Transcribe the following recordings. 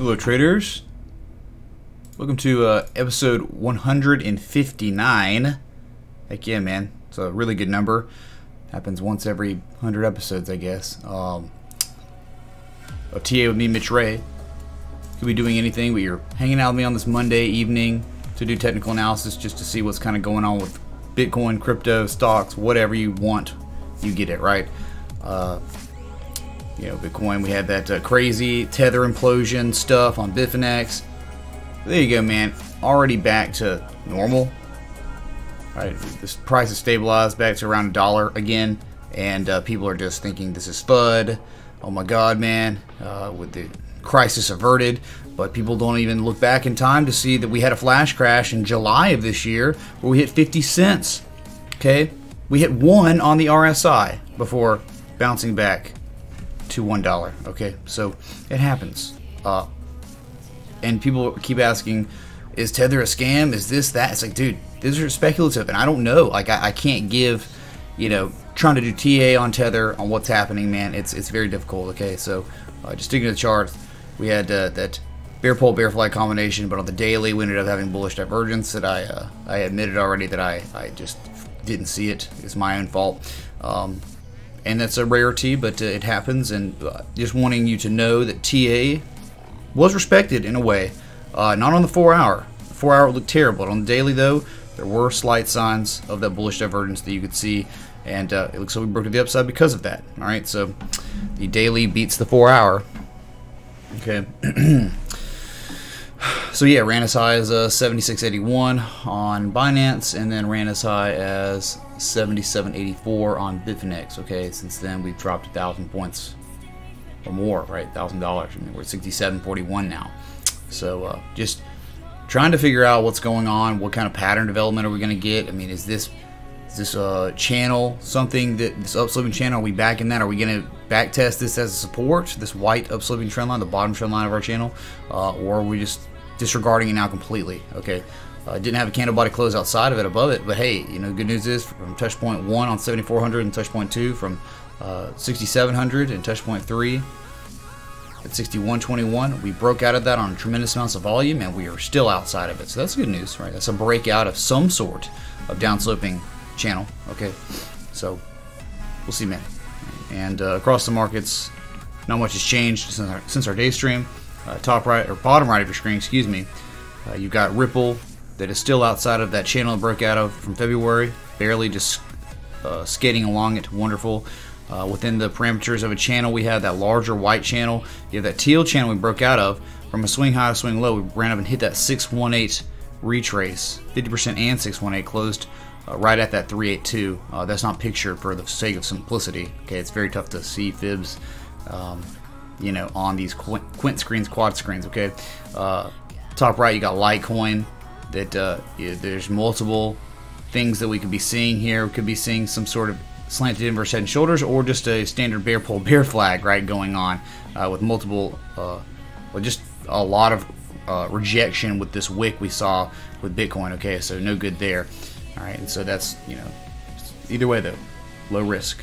Hello traders, welcome to episode 159. Heck yeah, man, it's a really good number. Happens once every 100 episodes, I guess. A TA with me, Mitch Ray. Could be doing anything, but you're hanging out with me on this Monday evening to do technical analysis, just to see what's kind of going on with Bitcoin, crypto, stocks, whatever you want, you get it, right? You know, Bitcoin, we had that crazy Tether implosion stuff on Bitfinex. There you go, man. Already back to normal. All right, this price is stabilized back to around $1 again, and people are just thinking this is FUD. Oh my God, man, with the crisis averted. But people don't even look back in time to see that we had a flash crash in July of this year where we hit 50 cents. Okay, we hit 1 on the RSI before bouncing back to $1. Okay, so it happens. And people keep asking, is Tether a scam? Is this, that? It's like, dude, these are speculative, and I don't know. Like, I can't give, you know, trying to do TA on Tether on what's happening, man. It's very difficult. Okay, so just sticking to the chart, we had that bear pole bear flag combination, but on the daily we ended up having bullish divergence that I admitted already that I just didn't see it. It's my own fault. And that's a rarity, but it happens, and just wanting you to know that TA was respected in a way. Not on the 4 hour. The 4 hour looked terrible. On the daily, though, there were slight signs of that bullish divergence that you could see, and it looks like we broke to the upside because of that. All right, so the daily beats the 4 hour. Okay. So yeah, ran as high as 76.81 on Binance, and then ran as high as 77.84 on Bitfinex. Okay, since then we've dropped 1,000 points or more, right? $1,000. I mean, we're at 67.41 now. So just trying to figure out what's going on. What kind of pattern development are we going to get? I mean, is this channel something that this upsloping channel? Are we back in that? Are we going to back test this as a support? This white upsloping trend line, the bottom trend line of our channel, or are we just disregarding it now completely? Okay, didn't have a candle body close outside of it, above it, but hey, you know, good news is from touch point 1 on 7,400 and touch point 2 from 6,700 and touch point 3 at 61.21, we broke out of that on tremendous amounts of volume, and we are still outside of it. So that's good news, right? That's a breakout of some sort of downsloping channel. Okay, so we'll see, man. And across the markets, not much has changed since our day stream. Top right or bottom right of your screen, excuse me, you've got Ripple that is still outside of that channel it broke out of from February, barely just skating along it. Wonderful. Within the parameters of a channel, we have that larger white channel. You have that teal channel we broke out of. From a swing high to swing low, we ran up and hit that 618 retrace. 50% and 618 closed right at that 382. That's not pictured for the sake of simplicity. Okay, it's very tough to see fibs, you know, on these quint screens, quad screens. Okay, top right, you got Litecoin. That there's multiple things that we could be seeing here. We could be seeing some sort of slanted inverse head and shoulders, or just a standard bear pole bear flag, right, going on with multiple, well, just a lot of rejection with this wick we saw with Bitcoin. Okay, so no good there. All right, and so that's, you know, either way though, low risk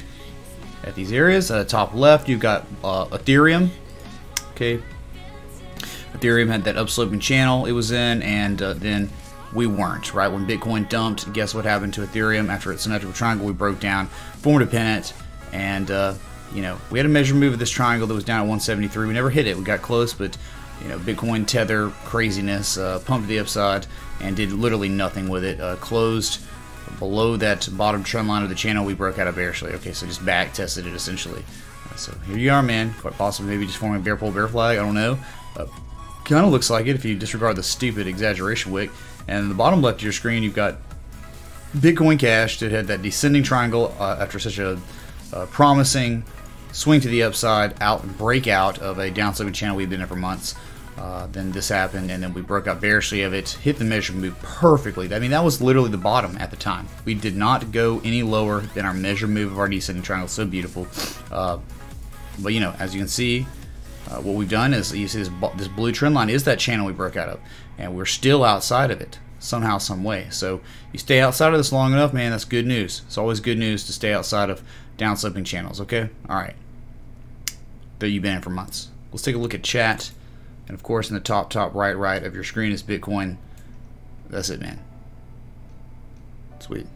at these areas. Top left, you've got Ethereum. Okay, Ethereum had that upsloping channel it was in, and then we weren't, right? When Bitcoin dumped, guess what happened to Ethereum? After its symmetrical triangle, we broke down, formed a pennant, and you know, we had a measured move of this triangle that was down at 173. We never hit it. We got close, but you know, Bitcoin Tether craziness pumped the upside and did literally nothing with it. Closed below that bottom trend line of the channel we broke out of bearishly. Okay, so just back tested it essentially. So here you are, man. Quite possibly maybe just forming a bear pole bear flag. I don't know. Kind of looks like it if you disregard the stupid exaggeration wick. And the bottom left of your screen, you've got Bitcoin Cash that had that descending triangle after such a promising swing to the upside, breakout of a downsloping channel we've been in for months. Then this happened, and then we broke out bearishly of it, hit the measured move perfectly. I mean, that was literally the bottom at the time. We did not go any lower than our measured move of our descending triangle. So beautiful. But you know, as you can see, what we've done is, you see this blue trend line is that channel we broke out of, and we're still outside of it somehow, some way. So you stay outside of this long enough, man, that's good news. It's always good news to stay outside of downsloping channels. Okay, all right, that you've been in for months. Let's take a look at chat. And of course, in the top right of your screen is Bitcoin. That's it, man. Sweet.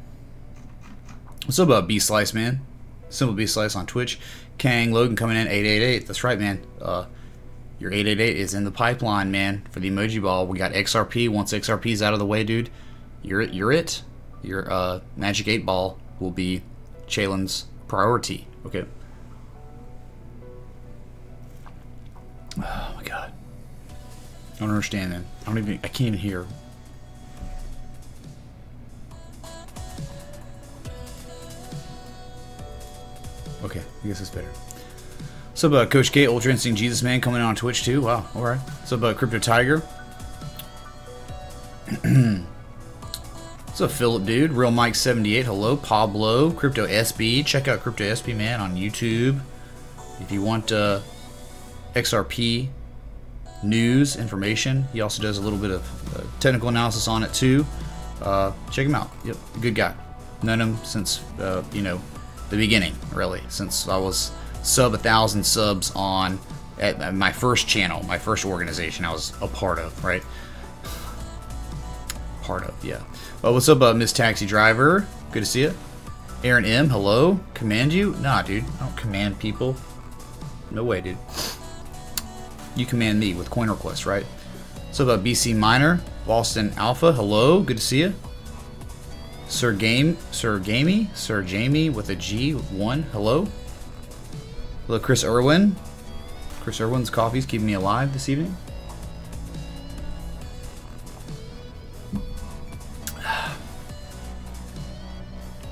What's up about B-Slice, man? Simple B-Slice on Twitch. Kang Logan coming in 888. That's right, man. Your 888 is in the pipeline, man, for the emoji ball. We got XRP. Once XRP's out of the way, dude, you're it. Your Magic 8 ball will be Chalen's priority. Okay. Oh my god. I don't understand, man. I can't even hear. Okay, I guess it's better. What's up, Coach K, Ultra Instinct Jesus Man, coming in on Twitch too? Wow, alright. What's up, Crypto Tiger? What's up, Philip, dude? Real Mike 78, hello. Pablo, Crypto SB. Check out Crypto SB, man, on YouTube. If you want XRP news, information, he also does a little bit of technical analysis on it too. Check him out. Yep, good guy. Known him since, you know, the beginning, really, since I was sub 1,000 subs on at my first channel, my first organization I was a part of, right? Part of, yeah. Well, what's up, Miss Taxi Driver? Good to see you. Aaron M, hello. Command you? Nah, dude, I don't command people. No way, dude. You command me with coin requests, right? What's up, BC Miner? Boston Alpha, hello. Good to see you. Sir Jamie with a G1, hello. Hello, Chris Irwin. Chris Irwin's coffee's keeping me alive this evening.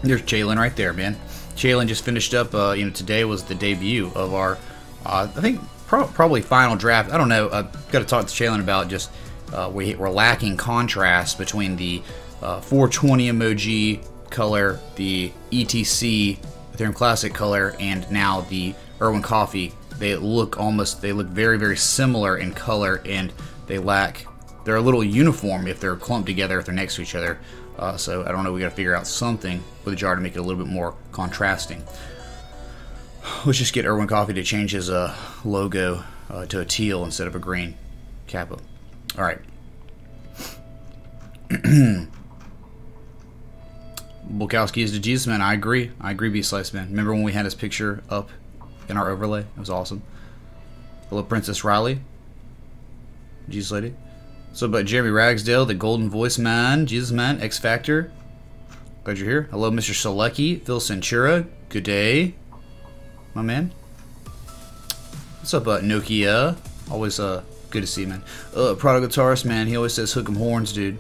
There's Chalen right there, man. Chalen just finished up, you know, today was the debut of our, I think, probably final draft. I don't know. I've got to talk to Chalen about just, we're lacking contrast between the 420 emoji color, the ETC, Ethereum Classic color, and now the Irwin Coffee. They look very, very similar in color, and they're a little uniform if they're clumped together, if they're next to each other. So I don't know, we got to figure out something with the jar to make it a little bit more contrasting. Let's just get Irwin Coffee to change his logo to a teal instead of a green capo. All right. Bukowski is the Jesus Man. I agree. I agree, B-Slice Man. Remember when we had his picture up in our overlay? It was awesome. Hello, Princess Riley. Jesus Lady. So about Jeremy Ragsdale, the Golden Voice Man, Jesus Man, X Factor. Glad you're here. Hello, Mr. Selecki, Phil Centura. Good day, my man. What's up, Nokia? Always good to see you, man. Prodigal Guitarist, man. He always says hook 'em horns, dude.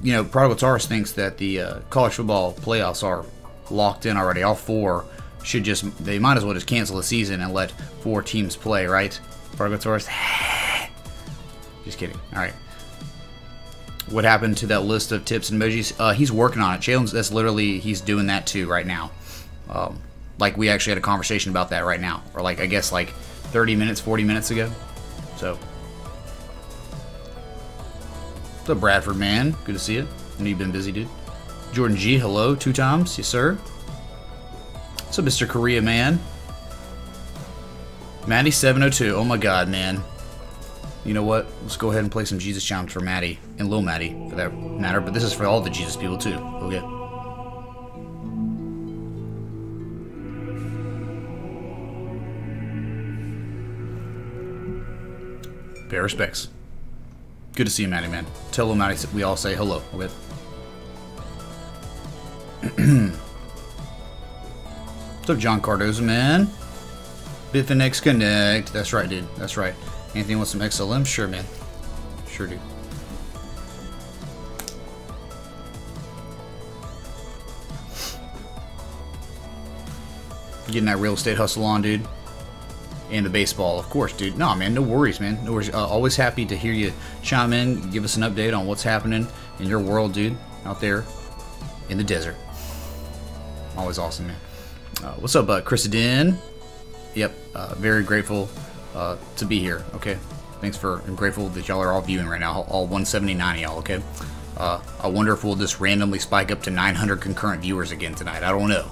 You know, Prodigal Guitarist thinks that the college football playoffs are locked in already. All four should they might as well just cancel the season and let 4 teams play, right? Prodigal Guitarist. Just kidding. All right. What happened to that list of tips and emojis? He's working on it. Chalen's, that's literally, he's doing that too right now. Like we actually had a conversation about that right now, or like I guess like 30 minutes, 40 minutes ago. So, what's up, Bradford man? Good to see you. I know you've been busy, dude. Jordan G, hello, 2 times, yes sir. What's up, Mr. Korea man? Maddie 702. Oh my God, man. You know what? Let's go ahead and play some Jesus chimes for Maddie and Lil Maddie, for that matter. But this is for all the Jesus people too. Okay. Bear respects. Good to see you, Maddie, man. Tell Lil Maddie we all say hello. Okay. What's up, John Cardoza, man? Bitfinex Connect. That's right, dude. That's right. Anything with some XLM? Sure, man. Sure, dude. Getting that real estate hustle on, dude. And the baseball, of course, dude. No, man, no worries, man. No worries. Always happy to hear you chime in, give us an update on what's happening in your world, dude, out there in the desert. Always awesome, man. What's up, Chris Adin? Yep, very grateful to be here, okay? I'm grateful that y'all are all viewing right now, all 179 of y'all, okay? I wonder if we'll just randomly spike up to 900 concurrent viewers again tonight. I don't know.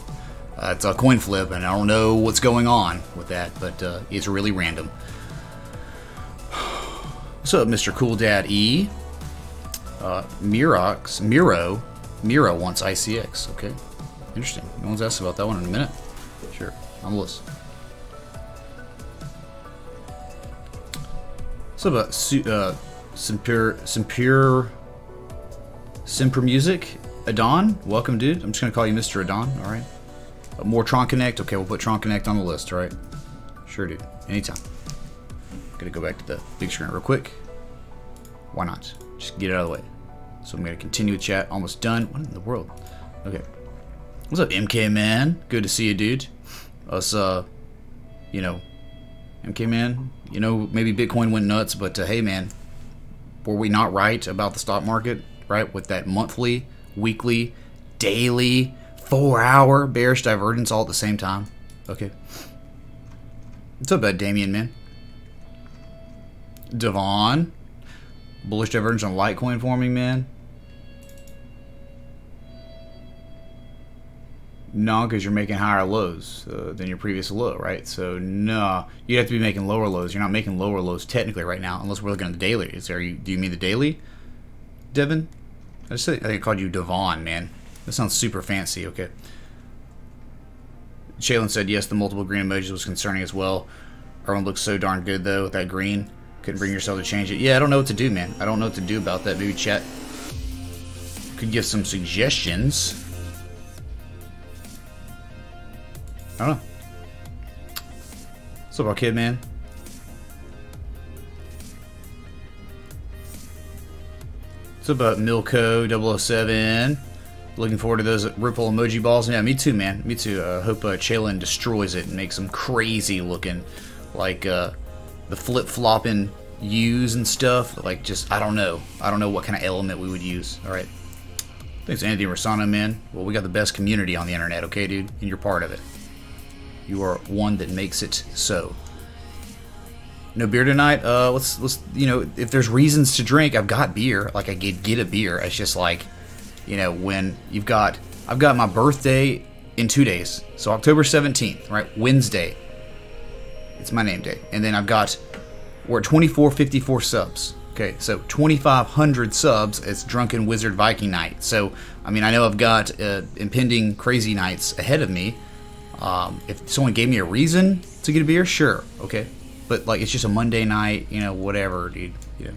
It's a coin flip, and I don't know what's going on with that, but it's really random. What's up, Mr. Cool Dad E? Miro wants ICX. Okay, interesting. No one's asked about that one in a minute. Sure, on the list. What's up, Simper Music? Adon, welcome, dude. I'm just gonna call you Mr. Adon. All right. More Tron Connect. Okay, we'll put Tron Connect on the list. All right. Sure, dude. Anytime. Gonna go back to the big screen real quick. Why not? Just get it out of the way. So I'm gonna continue with chat. Almost done. What in the world? Okay. What's up, MK Man? Good to see you, dude. Us, you know, MK Man. You know, maybe Bitcoin went nuts, but hey, man, were we not right about the stock market? Right, with that monthly, weekly, daily, 4-hour bearish divergence all at the same time. Okay. What's up, Damien, man? Devon, bullish divergence on Litecoin forming, man. No, because you're making higher lows than your previous low, right? So no, you have to be making lower lows. You're not making lower lows technically right now, unless we're looking at the daily. Do you mean the daily, Devin? I think I called you Devon, man. That sounds super fancy. Okay. Shaylin said yes. The multiple green emojis was concerning as well. Everyone looks so darn good though with that green. Couldn't bring yourself to change it. Yeah, I don't know what to do, man. I don't know what to do about that. Maybe chat could give some suggestions. I don't know. What's up, kid, man? What's up, Milko 007? Looking forward to those Ripple emoji balls. Yeah, me too, man. Me too. Hope Chaylin destroys it and makes them crazy looking, like the flip-flopping U's and stuff. Like, just I don't know what kind of element we would use. All right. Thanks, Anthony Rosano, man. Well, we got the best community on the internet, okay, dude, and you're part of it. You are one that makes it so. No beer tonight. Let's you know, if there's reasons to drink, I've got beer. Like I get a beer. It's just like, you know, when I've got my birthday in 2 days, so October 17th, right? Wednesday. It's my name day, and then we're at 2454 subs. Okay, so 2,500 subs. It's Drunken Wizard Viking night. So I mean, I know I've got impending crazy nights ahead of me. If someone gave me a reason to get a beer, sure, okay. But like, it's just a Monday night, you know, whatever, dude. You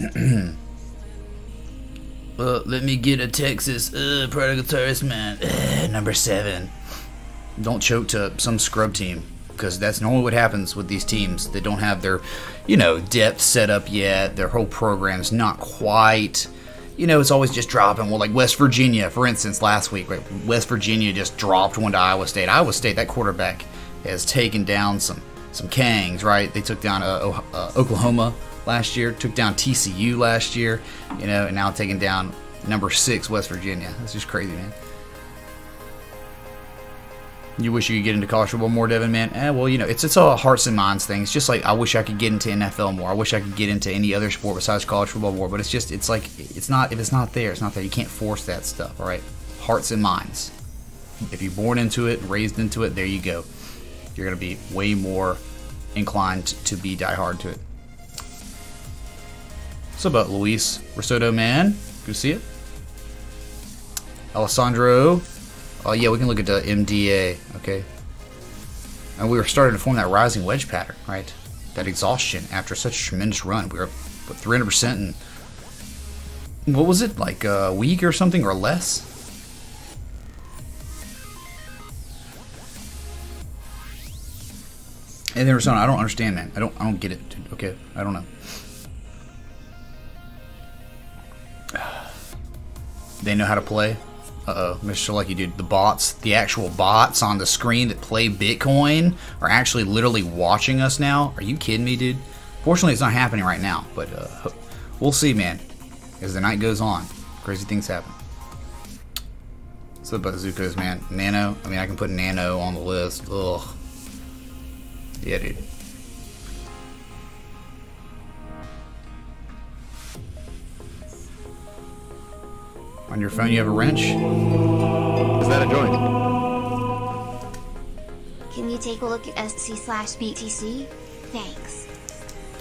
know. Let me get a Texas Prodigal Tourist, man. Number 7. Don't choke to some scrub team, because that's normally what happens with these teams. They don't have their, you know, depth set up yet. Their whole program's not quite. You know, it's always just dropping. Well, like West Virginia, for instance, last week, right? West Virginia just dropped one to Iowa State. Iowa State, that quarterback has taken down some Kangs, right? They took down Oklahoma last year, took down TCU last year, you know, and now taking down number 6 West Virginia. That's just crazy, man. You wish you could get into college football more, Devin, man? Well, you know, it's all hearts and minds thing. It's just like, I wish I could get into NFL more. I wish I could get into any other sport besides college football more. But it's like, it's not, if it's not there, it's not there. You can't force that stuff, all right? Hearts and minds. If you're born into it, raised into it, there you go. You're going to be way more inclined to be diehard to it. What's up, Luis Risotto, man? Good to see you. Alessandro. Oh, yeah, we can look at the MDA, okay? And we were starting to form that rising wedge pattern, right? That exhaustion after such a tremendous run. We were up, what, 300% in, what was it, like a week or something, or less? And then I don't understand, man. I don't get it, dude. Okay, I don't know. They know how to play. Mr. Lucky, dude. The bots, the actual bots on the screen that play Bitcoin are actually literally watching us now. Are you kidding me, dude? Fortunately, it's not happening right now, but we'll see, man. As the night goes on, crazy things happen. What's up, Bazookas, man? Nano. I mean, I can put Nano on the list. Ugh. Yeah, dude. On your phone, you have a wrench? Is that a joint? Can you take a look at SC/BTC? Thanks.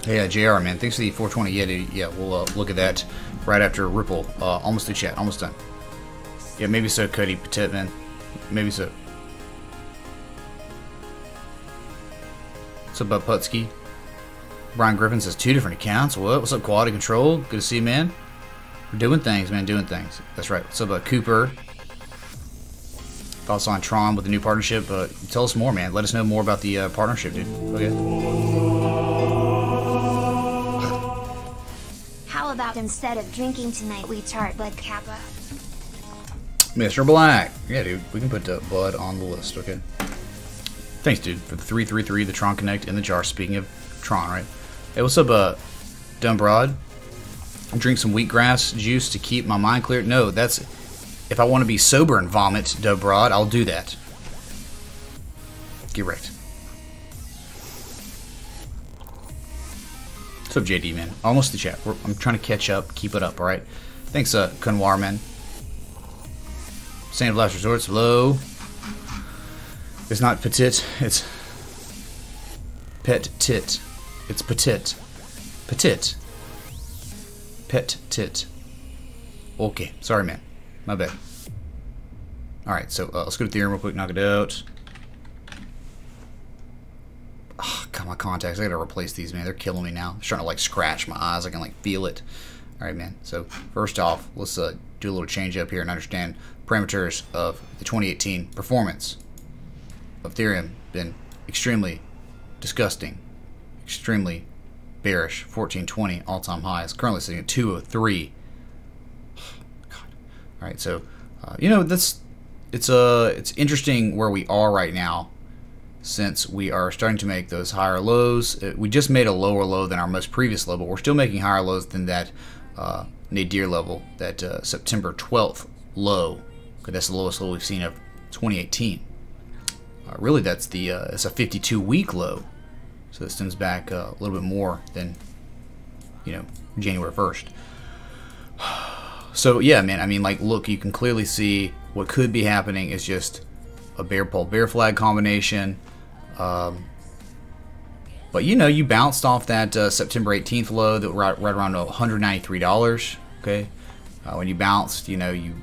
Hey, JR, man, thanks for the 420 Yeti. Yeah, we'll look at that right after Ripple. Almost through chat, almost done. Yeah, maybe so, Cody Petit, man. Maybe so. What's up, Bud Putsky? Brian Griffin says 2 different accounts. What? What's up, Quality Control? Good to see you, man. We're doing things, man, doing things. That's right. What's up, Cooper? Thoughts on Tron with the new partnership? Tell us more, man. Let us know more about the partnership, dude. Okay. How about instead of drinking tonight, we chart Bud Kappa? Mr. Black. Yeah, dude. We can put Bud on the list, okay? Thanks, dude, for the 333, the Tron Connect in the jar. Speaking of Tron, right? Hey, what's up, Dumb Broad? Drink some wheatgrass juice to keep my mind clear. No, that's... If I want to be sober and vomit, Dumb Broad, I'll do that. Get wrecked. What's up, JD, man? Almost the chat. I'm trying to catch up. Keep it up, alright? Thanks, Kunwar, man. Saint of Last Resorts, low. It's not petit, it's pet tit. It's petit. Petit. Pet tit. Okay, sorry, man. My bad. Alright, so let's go to Ethereum real quick, knock it out. Oh, God, my contacts. I gotta replace these, man. They're killing me now. They're starting to like scratch my eyes. I can like feel it. Alright, man. So first off, let's do a little change up here and understand parameters of the 2018 performance of Ethereum. Been extremely disgusting, extremely bearish. 1420 all-time highs. Currently sitting at 203. God. All right, so you know, it's interesting where we are right now, since we are starting to make those higher lows. We just made a lower low than our most previous low, but we're still making higher lows than that nadir level, that September 12th low. Okay, that's the lowest low we've seen of 2018. Really, that's the it's a 52-week low, so it stems back a little bit more than, you know, January 1st. So yeah, man, I mean, like, look, you can clearly see what could be happening is just a bear pole bear flag combination. But you know, you bounced off that September 18th low that right around $193. Okay, when you bounced, you know, you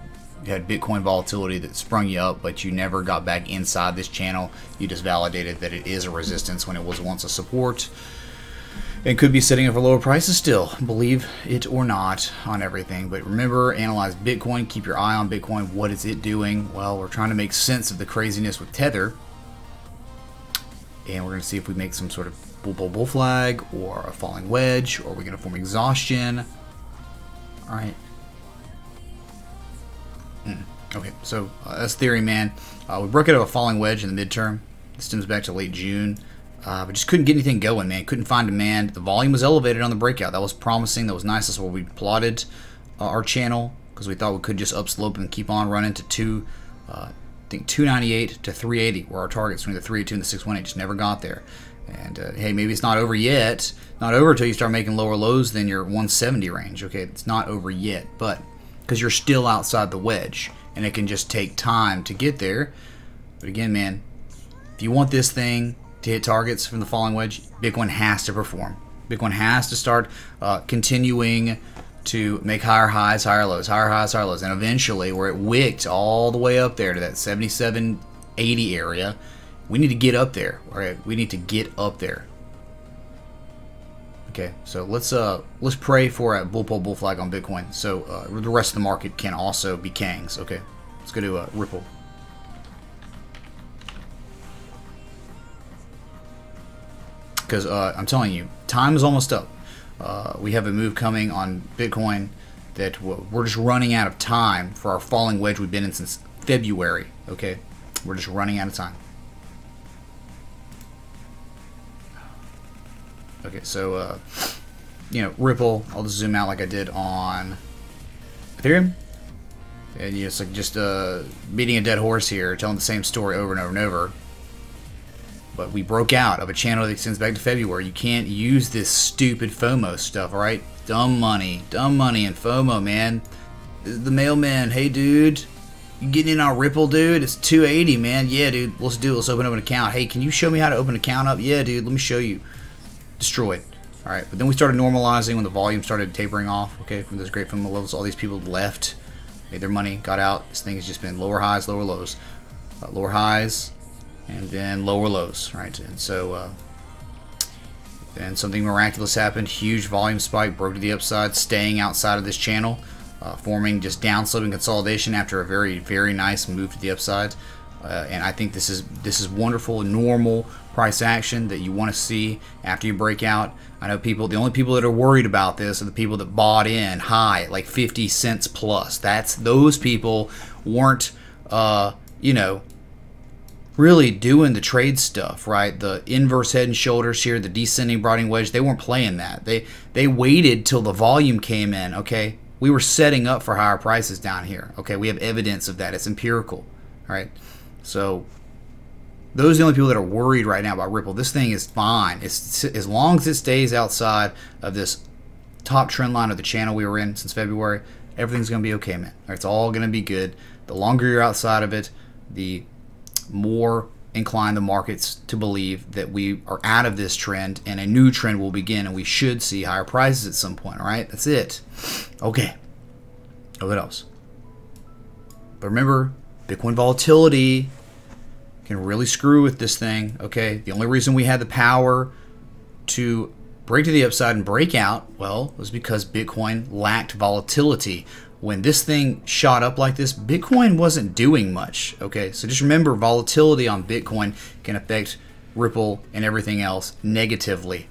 had Bitcoin volatility that sprung you up, but you never got back inside this channel. You just validated that it is a resistance when it was once a support, and could be sitting for lower prices still, believe it or not, on everything. But remember, analyze Bitcoin, keep your eye on Bitcoin. What is it doing? Well, we're trying to make sense of the craziness with Tether, and we're going to see if we make some sort of bull flag or a falling wedge, or we're going to form exhaustion. All right. Okay, so that's theory, man. We broke out of a falling wedge in the midterm. This stems back to late June. But just couldn't get anything going, man. Couldn't find demand. The volume was elevated on the breakout. That was promising. That was nice. That's where we plotted our channel, because we thought we could just upslope and keep on running to I think 298 to 380 were our targets between the 382 and the 618. Just never got there. And hey, maybe it's not over yet. Not over until you start making lower lows than your 170 range. Okay, it's not over yet, but because you're still outside the wedge, and it can just take time to get there. But again, man, if you want this thing to hit targets from the falling wedge, Bitcoin has to perform. Bitcoin has to start continuing to make higher highs, higher lows, higher highs, higher lows, and eventually, where it wicked all the way up there to that 7780 area, we need to get up there. All right, we need to get up there. Okay, so let's pray for a bull flag on Bitcoin, so the rest of the market can also be Kangs. Okay, let's go to Ripple. Because I'm telling you, time is almost up. We have a move coming on Bitcoin that we're just running out of time for our falling wedge we've been in since February. Okay, we're just running out of time. Okay, so you know, Ripple, I'll just zoom out like I did on Ethereum, and you know, it's like just beating a dead horse here, telling the same story over and over and over. But we broke out of a channel that extends back to February. You can't use this stupid FOMO stuff, all right? Dumb money and FOMO, man. The mailman, hey dude, you getting in on Ripple, dude? It's 280, man. Yeah, dude, let's do it. Let's open up an account. Hey, can you show me how to open an account up? Yeah, dude, let me show you. Destroyed. All right, but then we started normalizing when the volume started tapering off. Okay, from those great fundamental levels, all these people left, made their money, got out. This thing has just been lower highs, lower lows, lower highs, and then lower lows, right? And so then something miraculous happened. Huge volume spike, broke to the upside, staying outside of this channel, forming just downsloping consolidation after a very, very nice move to the upside. And I think this is wonderful, normal price action that you want to see after you break out. I know the only people that are worried about this are the people that bought in high, like 50 cents plus. Those people weren't, you know, really doing the trade stuff, right? The inverse head and shoulders here, the descending broadening wedge, they weren't playing that. They waited till the volume came in, okay? We were setting up for higher prices down here, okay? We have evidence of that. It's empirical, all right? So those are the only people that are worried right now about Ripple. This thing is fine. It's, as long as it stays outside of this top trend line of the channel we were in since February, everything's going to be okay, man. It's all going to be good. The longer you're outside of it, the more inclined the markets to believe that we are out of this trend and a new trend will begin, and we should see higher prices at some point. All right, that's it. Okay. What else? But remember, Bitcoin volatility can really screw with this thing. Okay, the only reason we had the power to break to the upside and break out, well, was because Bitcoin lacked volatility. When this thing shot up like this, Bitcoin wasn't doing much. Okay, so just remember, volatility on Bitcoin can affect Ripple and everything else negatively.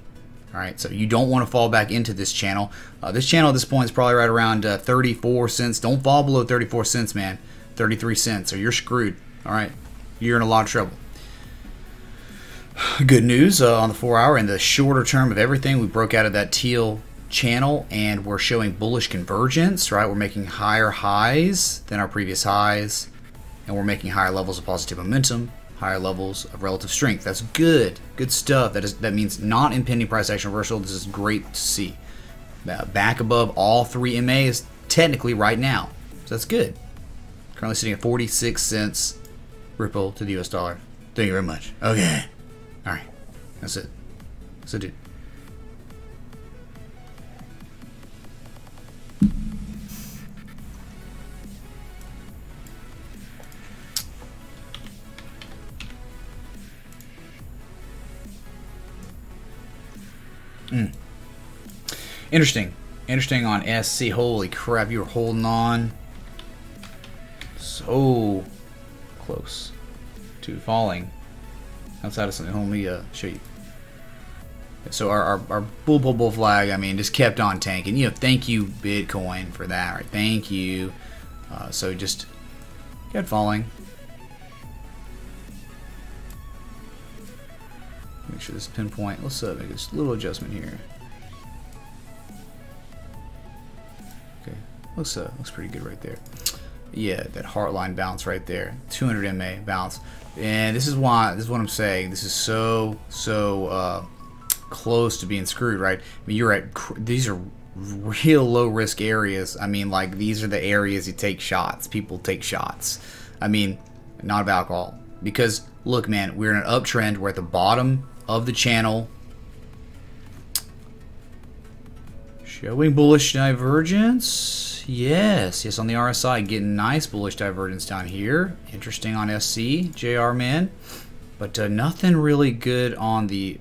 All right, so you don't want to fall back into this channel. This channel at this point is probably right around 34 cents. Don't fall below 34 cents, man. 33 cents, or you're screwed. All right, you're in a lot of trouble. Good news on the 4-hour and the shorter term of everything. We broke out of that teal channel and we're showing bullish convergence, right? We're making higher highs than our previous highs, and we're making higher levels of positive momentum, higher levels of relative strength. That's good stuff. That means not impending price action reversal. This is great to see. Back above all three MAs technically right now, so that's good. Currently sitting at 46 cents Ripple to the US dollar. Thank you very much. Okay, all right, that's it. So dude, Interesting on SC. Holy crap, you were holding on so close to falling outside of something. Let me show you. So our bull flag, I mean, just kept on tanking. You know, thank you Bitcoin for that, right? Thank you. So just kept falling. Make sure this pinpoint. Let's make this little adjustment here. Okay, looks pretty good right there. Yeah, that heart line bounce right there, 200 MA bounce, and this is what I'm saying. This is so close to being screwed, right? I mean, you're at these are real low risk areas. I mean, like, these are the areas you take shots. People take shots. I mean, not of alcohol, because look, man, we're in an uptrend. We're at the bottom of the channel, showing bullish divergence. Yes, on the RSI, getting nice bullish divergence down here. Interesting on SC, JR man, but nothing really good on the.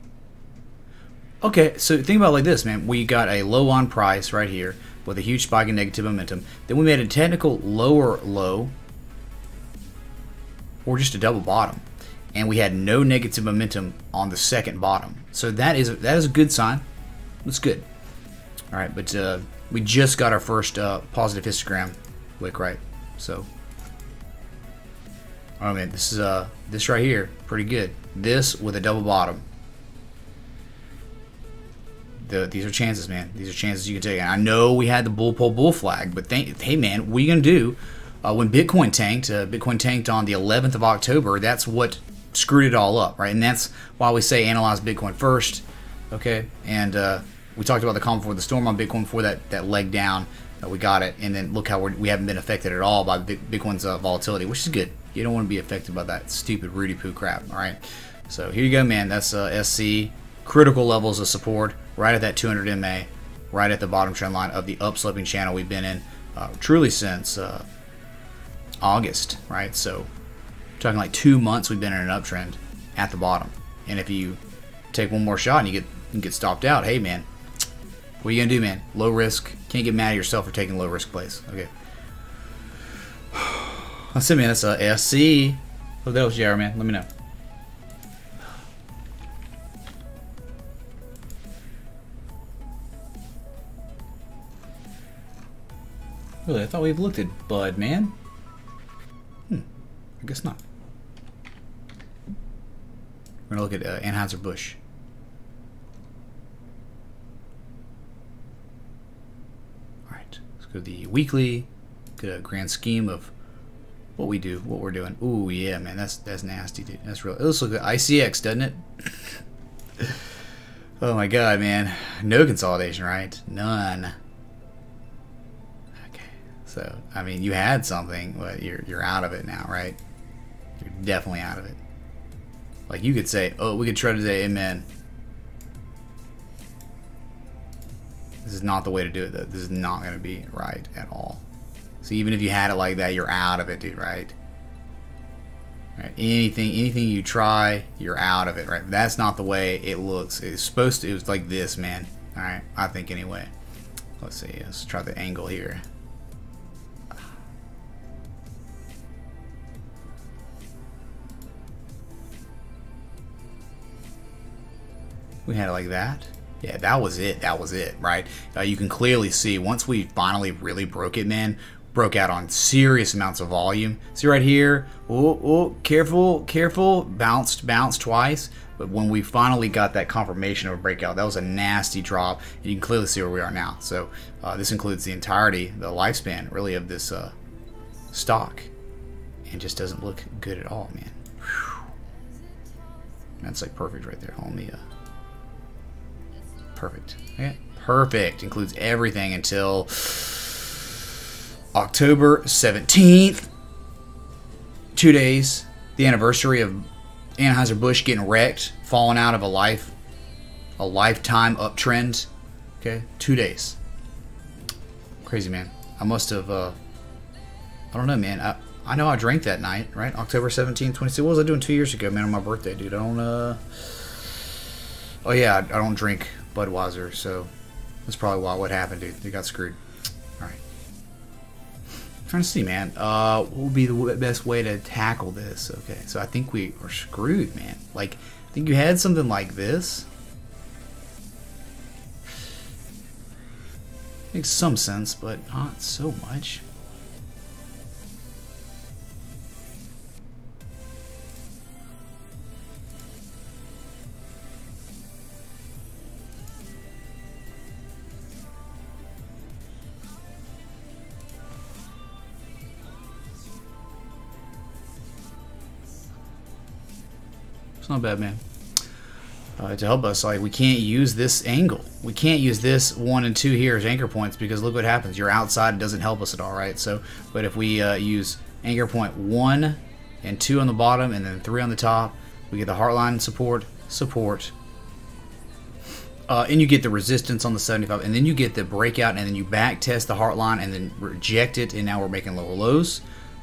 Okay, so think about it like this, man. We got a low on price right here with a huge spike in negative momentum. Then we made a technical lower low, or just a double bottom, and we had no negative momentum on the second bottom. So that is a good sign. That's good. All right, but we just got our first positive histogram wick, right? So, oh man, this is this right here, pretty good. This with a double bottom. These are chances, man. These are chances you can take. And I know we had the bull flag, but hey, man, what are you gonna do when Bitcoin tanked? Bitcoin tanked on the 11th of October. That's what screwed it all up, right? And that's why we say analyze Bitcoin first, okay? And we talked about the calm before the storm on Bitcoin before that leg down. We got it, and then look how we haven't been affected at all by Bitcoin's volatility, which is good. You don't want to be affected by that stupid Rudy Poo crap, all right? So here you go, man. That's SC. Critical levels of support. right at that 200 MA, right at the bottom trend line of the upsloping channel we've been in truly since August, right? So talking like 2 months we've been in an uptrend at the bottom. And if you take one more shot and you get stopped out, hey man, what are you gonna do, man? Low risk. Can't get mad at yourself for taking low risk plays. Okay. That's it, man. That's a SC. What else, JR, man? Let me know. Really, I thought we've looked at Bud, man. I guess not. We're gonna look at Anheuser-Busch. Alright, let's go to the weekly, get a grand scheme of what we do, what we're doing. Ooh, yeah, man, that's nasty, dude. That's real. It looks like ICX, doesn't it? Oh my god, man. No consolidation, right? None. Okay, so, I mean, you had something, but you're out of it now, right? You're definitely out of it. Like, you could say, oh, we could try to say, amen. This is not the way to do it, though. This is not going to be right at all. So even if you had it like that, you're out of it, dude, right? Right? Anything you try, you're out of it, right? That's not the way it looks. It's supposed to, it was like this, man. All right, I think anyway. Let's see, let's try the angle here. We had it like that. Yeah, that was it. That was it, right? You can clearly see once we finally really broke it, man, broke out on serious amounts of volume. See right here? Oh, careful, careful. Bounced twice. But when we finally got that confirmation of a breakout, that was a nasty drop. And you can clearly see where we are now. So this includes the entirety, the lifespan, really, of this stock. And just doesn't look good at all, man. Whew. That's like perfect right there on the... Perfect. Okay. Perfect. Includes everything until October 17th. 2 days. The anniversary of Anheuser-Busch getting wrecked, falling out of a lifetime uptrend. Okay. 2 days. Crazy, man. I must have I don't know, man. I know I drank that night, right? October 17th, 26. What was I doing 2 years ago, man, on my birthday, dude? I don't oh yeah, I don't drink Budweiser, so that's probably what happened, dude. They got screwed. Alright. Trying to see, man. What would be the best way to tackle this? Okay, so I think we are screwed, man. Like, I think you had something like this. Makes some sense, but not so much. Not bad, man. To help us, like, we can't use this angle. We can't use this 1 and 2 here as anchor points because look what happens. You're outside. It doesn't help us at all, right? So, but if we use anchor point 1 and 2 on the bottom and then 3 on the top, we get the heartline support, and you get the resistance on the 75, and then you get the breakout, and then you back test the heartline and then reject it, and now we're making lower lows.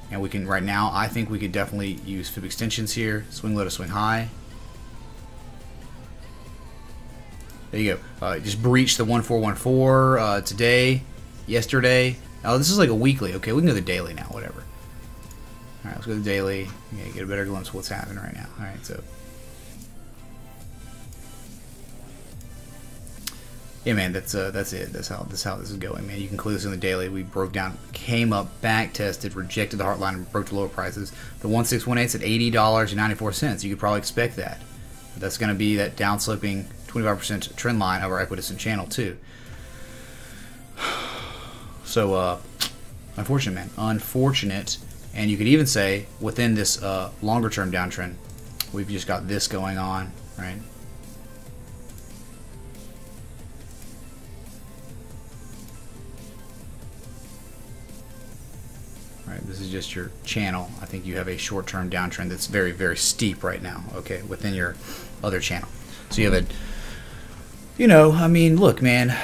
And we can, right now, I think we could definitely use fib extensions here. Swing low to swing high. There you go. Just breached the 1414 today, yesterday. Oh, this is like a weekly. Okay, we can go to the daily now, whatever. Alright, let's go to the daily. Okay, get a better glimpse of what's happening right now. Alright, so. Yeah, man, that's it. That's how this is going, man. You can clearly see on the daily. We broke down, came up, back tested, rejected the heartline, and broke to lower prices. The 1618's at $80.94. You could probably expect that. But that's going to be that downsloping 25% trend line of our equidistant channel too. So unfortunate, man. Unfortunate. And you could even say within this longer term downtrend, we've just got this going on, right? This is just your channel. I think you have a short-term downtrend that's very, very steep right now, okay, within your other channel. So you have You know, I mean, look, man,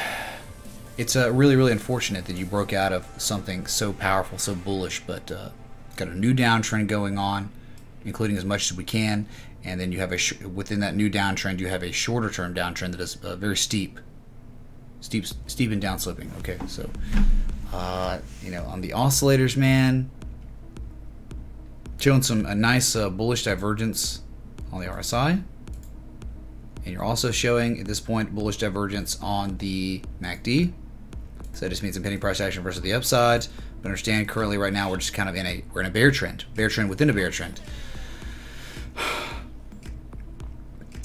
it's really, really unfortunate that you broke out of something so powerful, so bullish, but got a new downtrend going on, including as much as we can, and then you have within that new downtrend, you have a shorter term downtrend that is very steep and downsloping. Okay, so you know, on the oscillators, man, showing a nice bullish divergence on the RSI, and you're also showing at this point bullish divergence on the MACD. So that just means impending price action versus the upside. But understand, currently right now we're just kind of in a bear trend within a bear trend.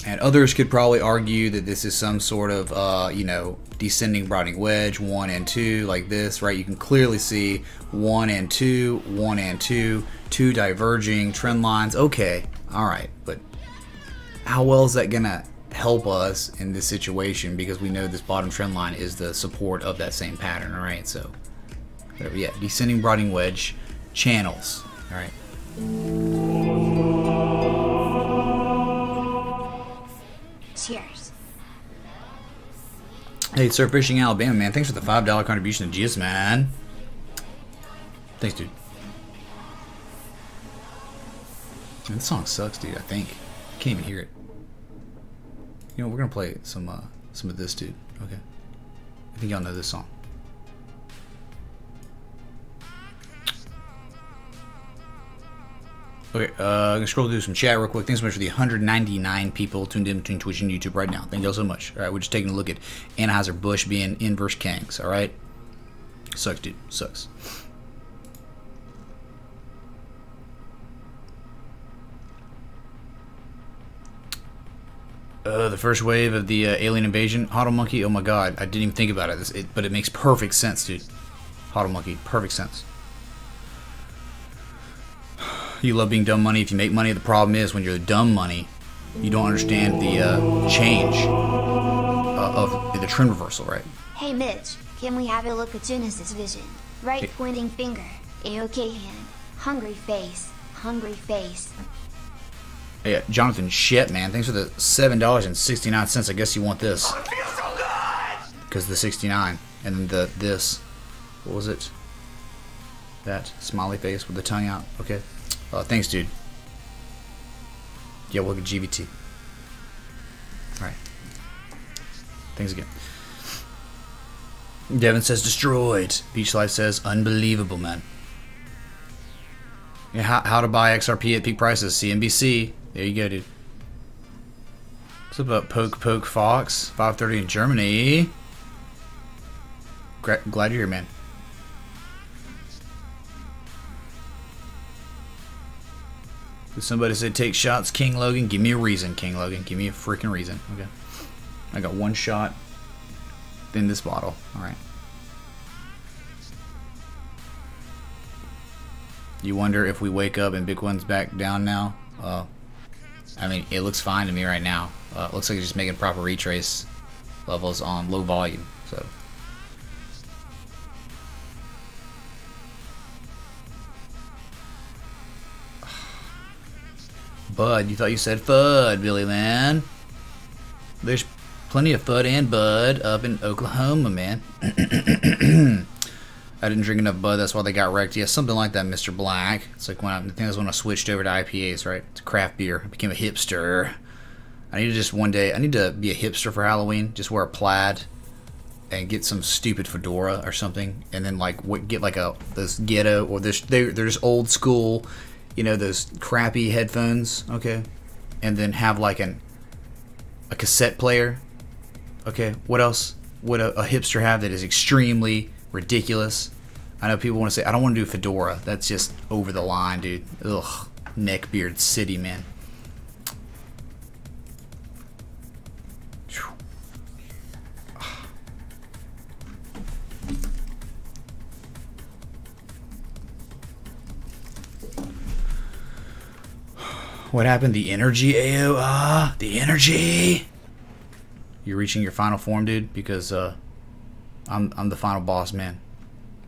And others could probably argue that this is some sort of, you know, descending broadening wedge, 1 and 2, like this, right? You can clearly see 1 and 2, 1 and 2, two diverging trend lines. Okay, all right, but how well is that gonna help us in this situation? Because we know this bottom trend line is the support of that same pattern, all right? So, yeah, descending broadening wedge channels, all right? Cheers. Hey, Surf Fishing Alabama, man. Thanks for the $5 contribution to GS, man. Thanks, dude. Man, this song sucks, dude, I think. Can't even hear it. You know, we're gonna play some of this, dude. Okay. I think y'all know this song. Okay, I'm gonna scroll through some chat real quick. Thanks so much for the 199 people tuned in between Twitch and YouTube right now. Thank y'all so much. All right, we're just taking a look at Anheuser-Busch being inverse Kangs. All right, sucks, dude. Sucks. The first wave of the alien invasion, Hodl Monkey. Oh my God, I didn't even think about it. But it makes perfect sense, dude. Hodl Monkey, perfect sense. You love being dumb money if you make money. The problem is when you're the dumb money, you don't understand the change of the trend reversal, right? Hey Mitch, can we have a look at Genesis Vision? Right Hey. pointing finger, A-OK hand, hungry face, hungry face. Hey, Jonathan, shit, man. Thanks for the $7.69. I guess you want this. Because the 69 and then this. What was it? That smiley face with the tongue out. Okay. Thanks, dude. Yeah, we'll get GVT. Alright. Thanks again. Devin says destroyed. Beach Life says unbelievable, man. Yeah, how to buy XRP at peak prices. CNBC. There you go, dude. What's up about Poke Fox? 5:30 in Germany. Glad you're here, man. Somebody said take shots, King Logan. Give me a reason, King Logan. Give me a freaking reason. Okay. I got one shot in this bottle. Alright. You wonder if we wake up and Bitcoin's back down now? I mean, it looks fine to me right now. Looks like it's just making proper retrace levels on low volume. So. Bud, you thought you said FUD, Billy, man. There's plenty of FUD and Bud up in Oklahoma, man. I didn't drink enough Bud, that's why they got wrecked. Yeah, something like that, Mr. Black. It's like I think that's when I switched over to IPAs, right? To craft beer. I became a hipster. I need to just one day, I need to be a hipster for Halloween. Just wear a plaid and get some stupid fedora or something. And then like get like those ghetto or they're just old school, you know, those crappy headphones, okay? And then have like a cassette player, okay? What else would a hipster have that is extremely ridiculous? I know people want to say, I don't want to do fedora. That's just over the line, dude. Ugh, neckbeard city, man. What happened? The energy, AO? Ah, the energy! You're reaching your final form, dude? Because, I'm the final boss, man.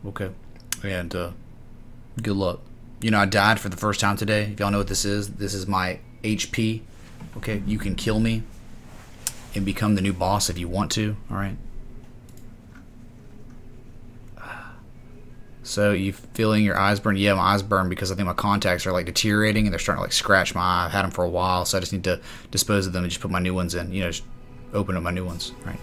Okay. And, good luck. You know, I died for the first time today. If y'all know what this is my HP. Okay, you can kill me. and become the new boss if you want to. All right. So you feeling your eyes burn? Yeah, my eyes burn because I think my contacts are like deteriorating and they're starting to like scratch my eye. I've had them for a while, so I just need to dispose of them and just put my new ones in. You know, just open up my new ones. Right.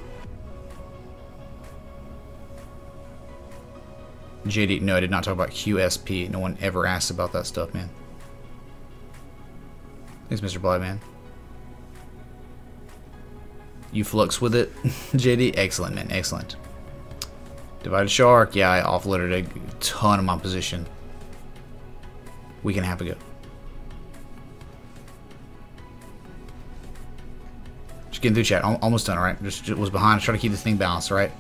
JD, no, I did not talk about QSP. No one ever asked about that stuff, man. Thanks, Mr. Blyman. You flux with it, JD? Excellent, man. Excellent. Divided Shark. Yeah, I offloaded a ton of my position. Week and a half ago. Just getting through chat. Almost done, alright? Just was behind. Try to keep this thing balanced, alright?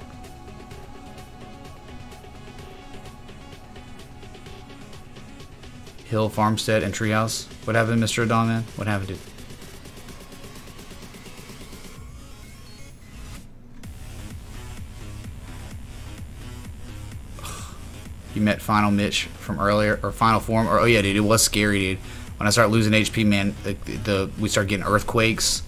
Hill, Farmstead, and Treehouse. What happened, Mr. Adon, man? What happened, dude? You met Final Mitch from earlier, or Final Form, or oh yeah, dude, it was scary, dude. When I start losing HP, man, we start getting earthquakes,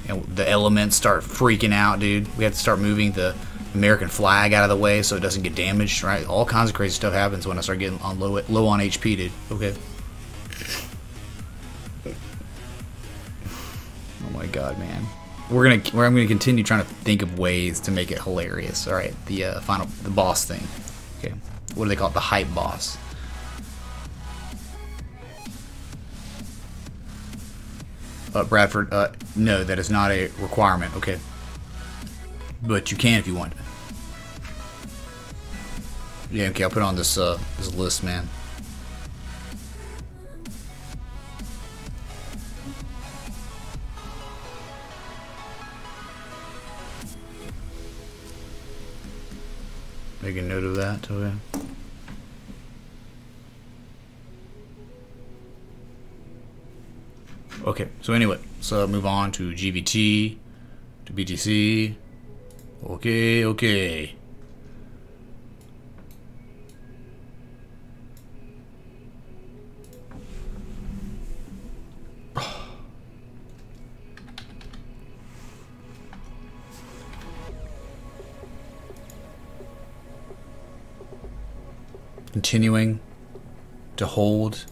and the elements start freaking out, dude. We have to start moving the American flag out of the way so it doesn't get damaged, right? All kinds of crazy stuff happens when I start getting on low on HP, dude. Okay. Oh my god, man. I'm gonna continue trying to think of ways to make it hilarious. All right, the boss thing. Okay. What do they call it? The hype boss. Bradford, no, that is not a requirement. Okay. But you can if you want. Yeah, okay, I'll put on this this list, man. Make a note of that, okay. Okay, so anyway, so move on to GBT, to BTC. Okay, okay. Continuing to hold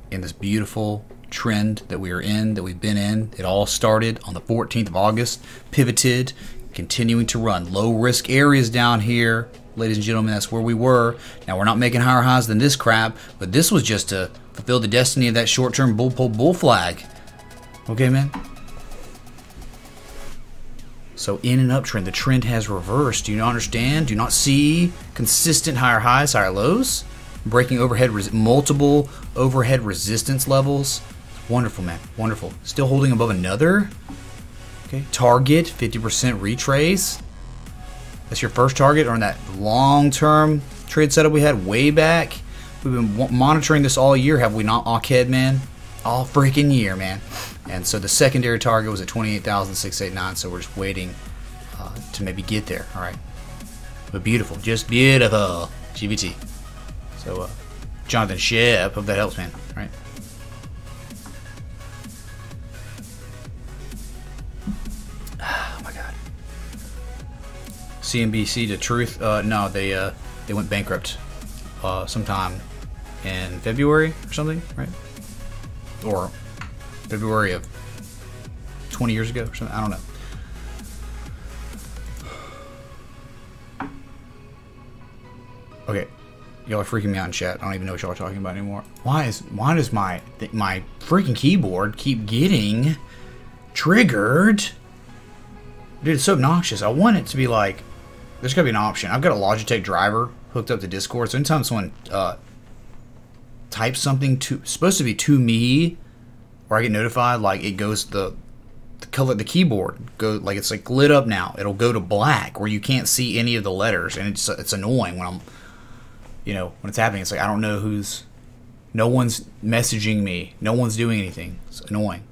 in this beautiful trend that we are in, that we've been in. It all started on the 14th of August, pivoted, continuing to run. Low risk areas down here, ladies and gentlemen, that's where we were. Now we're not making higher highs than this crap, but this was just to fulfill the destiny of that short-term bull flag. Okay, man? So in an uptrend, the trend has reversed. Do you not understand? Do you not see consistent higher highs, higher lows? Breaking multiple overhead resistance levels. Wonderful, man. Wonderful. Still holding above another. Okay. Target, 50% retrace. That's your first target, or in that long-term trade setup we had way back. We've been monitoring this all year, have we not, Aukhead, man? All freaking year, man. And so the secondary target was at 28,689, so we're just waiting to maybe get there, all right? But beautiful, just beautiful. GBT. So, Jonathan Shep, hope that helps, man, all right? Oh my God. CNBC to Truth, no, they went bankrupt sometime in February or something, right? Or February of 20 years ago or something, I don't know. Okay, y'all are freaking me out in chat. I don't even know what y'all are talking about anymore. Why does my freaking keyboard keep getting triggered? Dude, it's so obnoxious. I want it to be like, there's gotta be an option. I've got a Logitech driver hooked up to Discord, so anytime someone types something supposed to be to me, or I get notified, like it goes the color, the keyboard go like it's like lit up now. It'll go to black where you can't see any of the letters, and it's annoying when I'm, you know, when it's happening. It's like I don't know no one's messaging me, no one's doing anything. It's annoying.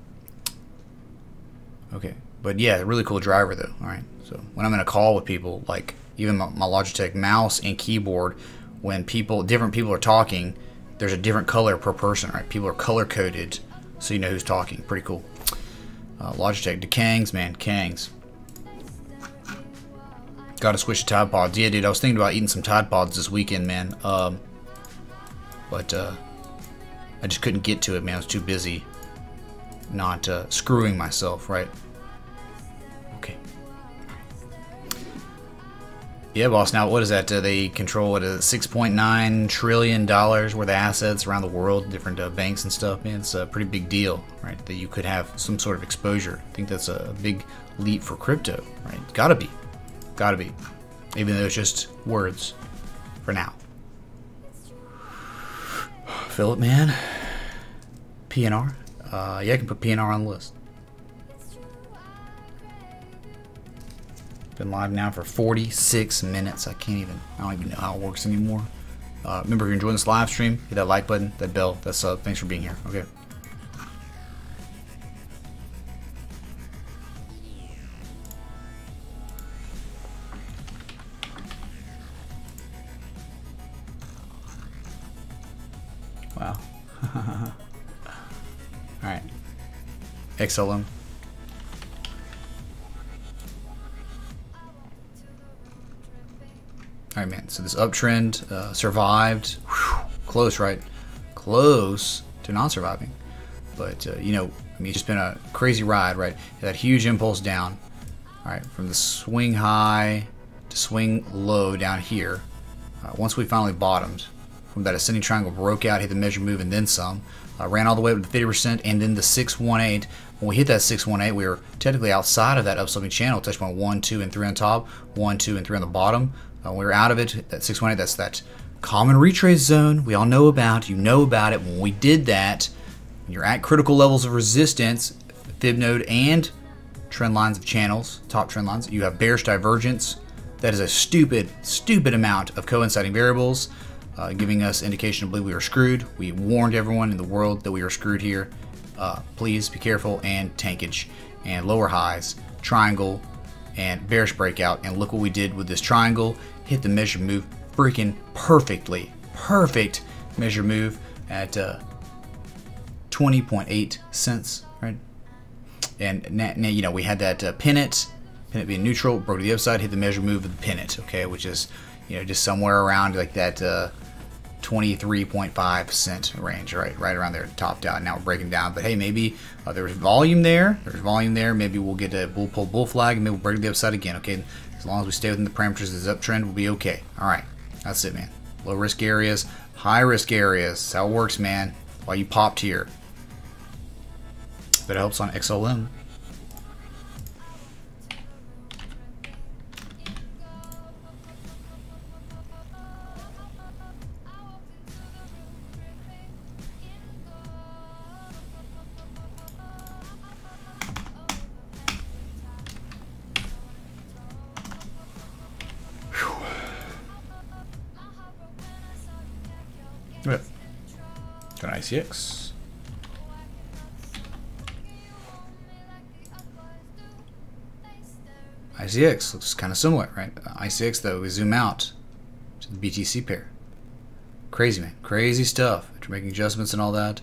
Okay, but yeah, really cool driver though. All right, so when I'm in a call with people, like even my Logitech mouse and keyboard, when different people are talking, there's a different color per person, right? People are color coded, so you know who's talking. Pretty cool. Logitech, the Kangs, man, Kangs. Gotta switch to Tide Pods. Yeah, dude, I was thinking about eating some Tide Pods this weekend, man. But I just couldn't get to it, man. I was too busy not screwing myself, right? Okay. Yeah, boss. Now, what is that? They control, what is it, $6.9 trillion worth of assets around the world, different banks and stuff, man. It's a pretty big deal, right? That you could have some sort of exposure. I think that's a big leap for crypto, right? Gotta be. Gotta be. Even though it's just words for now. Philip, man. PNR? Yeah, I can put PNR on the list. Been live now for 46 minutes. I don't even know how it works anymore. Remember, if you're enjoying this live stream, hit that like button, that bell, that sub. Thanks for being here. Okay. Wow. Alright. XLM. Alright, man. So this uptrend survived. Whew, close, right? Close to not surviving. But, you know, I mean, it's just been a crazy ride, right? That huge impulse down. Alright, from the swing high to swing low down here. Once we finally bottomed, from that ascending triangle, broke out, hit the measure move, and then some. Ran all the way up to 50%, and then the 618. When we hit that 618, we were technically outside of that upsloping channel. Touch point 1, 2, and 3 on top, 1, 2, and 3 on the bottom. We were out of it. That 618, that's that common retrace zone we all know about. You know about it. When we did that, you're at critical levels of resistance, fib node and trend lines of channels, top trend lines. You have bearish divergence. That is a stupid amount of coinciding variables. Giving us indication to believe we were screwed. We warned everyone in the world that we were screwed here. Please be careful. And tankage and lower highs, triangle and bearish breakout. And look what we did with this triangle. Hit the measure move freaking perfectly. Perfect measure move at 20.8 cents, right? And now, you know, we had that pennant being neutral, broke to the upside, hit the measure move of the pennant, okay, which is, you know, just somewhere around like that 23.5 cent range, right around there, topped out. Now we're breaking down, but hey, maybe there's volume there. Maybe we'll get a bull flag, and maybe we'll break to the upside again. Okay, as long as we stay within the parameters of this uptrend, we'll be okay. All right, that's it, man. Low risk areas, high risk areas. That's how it works, man. Why you popped here? But it helps on XLM. Yep. Got an ICX. ICX looks kind of similar, right? ICX, though, we zoom out to the BTC pair. Crazy, man. Crazy stuff. After making adjustments and all that.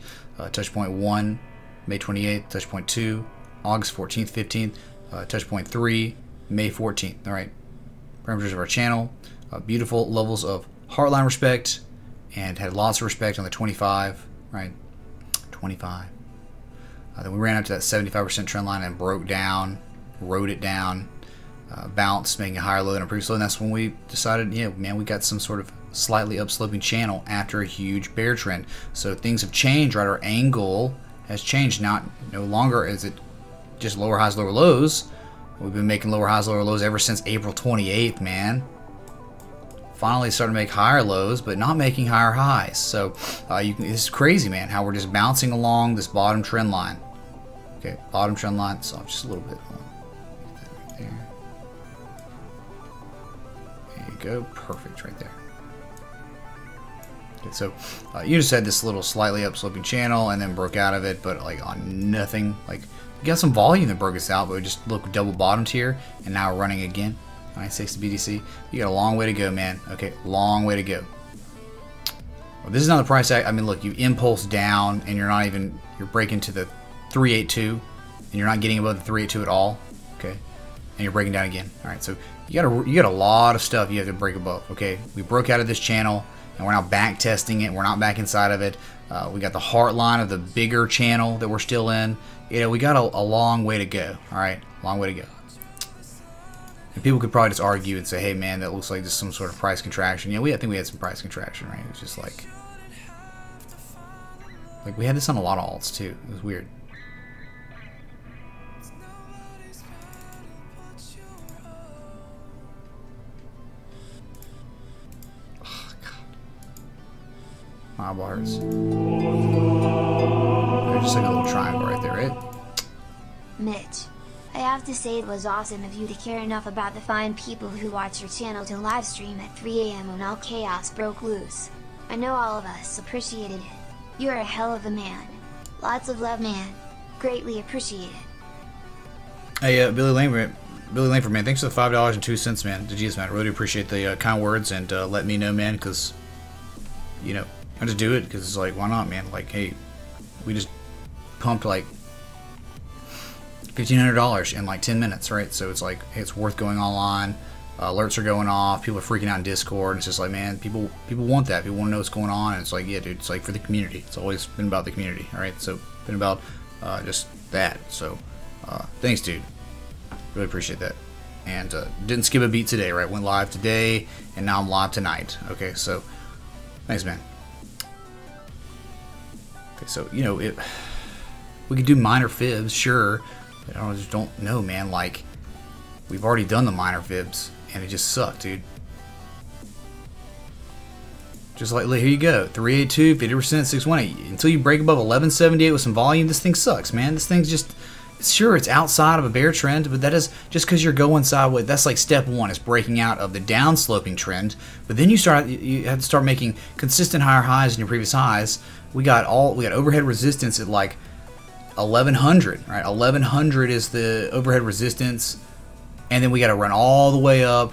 Touch point 1, May 28th. Touch point 2, August 14th, 15th. Touch point 3, May 14th. All right. Parameters of our channel. Beautiful levels of heartline respect. And had lots of respect on the 25, right? 25. Then we ran up to that 75% trend line and broke down, rode it down, bounced, making a higher low than a previous low. And that's when we decided, yeah, man, we got some sort of slightly upsloping channel after a huge bear trend. So things have changed, right? Our angle has changed. No longer is it just lower highs, lower lows. We've been making lower highs, lower lows ever since April 28th, man. Finally starting to make higher lows, but not making higher highs. So it's crazy, man, how we're just bouncing along this bottom trend line. Okay, bottom trend line. So just a little bit. Right there. There you go. Perfect right there. Okay, so you just had this little slightly upsloping channel and then broke out of it, but like on nothing. Like you got some volume that broke us out, but we just look double bottomed here, and now we're running again. 96 to BTC. You got a long way to go, man. Okay, long way to go. Well, this is not the price act. I mean, look, you impulse down, and you're breaking to the 382, and you're not getting above the 382 at all. Okay, and you're breaking down again. All right, so You got a lot of stuff you have to break above. Okay, we broke out of this channel and we're now back testing it. We're not back inside of it. We got the heart line of the bigger channel that we're still in. You know, we got a long way to go. All right, long way to go. And people could probably just argue and say, hey man, that looks like just some sort of price contraction. Yeah, I think we had some price contraction, right? It was just like we had this on a lot of alts too. It was weird. Oh, God. My bars. There's just like a little triangle right there, right? Mitch, I have to say it was awesome of you to care enough about the fine people who watch your channel to live stream at 3 AM when all chaos broke loose. I know all of us appreciated it. You're a hell of a man. Lots of love, man. Greatly appreciated. Hey, Billy Langford, man, thanks for the $5.02, man. Jeez, man, I really appreciate the kind words and let me know, man, because, you know, I just do it because it's like, why not, man? Like, hey, we just pumped like $1,500 in like 10 minutes, right? So it's like, hey, it's worth going online. Alerts are going off. People are freaking out in Discord. And it's just like, man, people want that. People want to know what's going on. And it's like, yeah, dude, it's like for the community. It's always been about the community, all right? So been about just that. So thanks, dude. Really appreciate that. And didn't skip a beat today, right? Went live today, and now I'm live tonight. Okay, so thanks, man. Okay, so you know, we could do minor fibs, sure. But I just don't know, man. Like, we've already done the minor fibs, and it just sucked, dude. Just like, here you go, 382, 50%, 618. Until you break above 1178 with some volume, this thing sucks, man. This thing's just, sure, it's outside of a bear trend, but that is just because you're going sideways. That's like step one, is breaking out of the downsloping trend. But then you have to start making consistent higher highs in your previous highs. We got overhead resistance at like 1100, right? 1100 is the overhead resistance, and then we got to run all the way up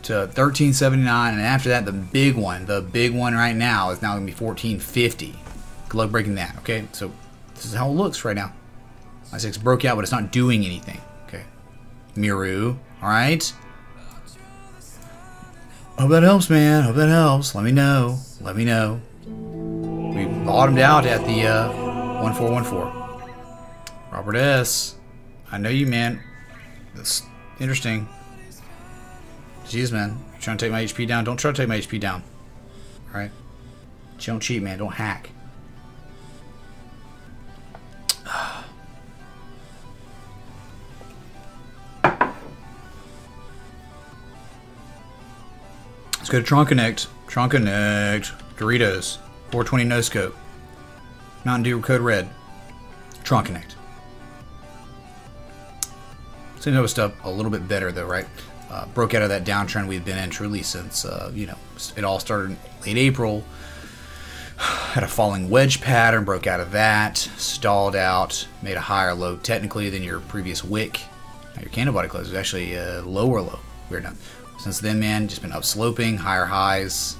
to 1379, and after that, the big one right now is now gonna be 1450. Good luck breaking that. Okay, so this is how it looks right now. I6 broke out, but it's not doing anything. Okay, Miru, all right. Hope that helps, man. Hope that helps. Let me know. Let me know. We bottomed out at the 1414. Robert S. I know you, man. That's interesting. Jeez, man. You're trying to take my HP down? Don't try to take my HP down. Alright? Don't cheat, man. Don't hack. Let's go to Tron Connect. Tron Connect. Doritos. 420 no scope. Mountain Dew code red. Tron Connect. So you noticed up a little bit better though, right? Broke out of that downtrend we've been in truly since, you know, it all started in late April. Had a falling wedge pattern, broke out of that, stalled out, made a higher low technically than your previous wick. Now your candle body close is actually a lower low. Weird enough. Since then, man, just been upsloping, higher highs,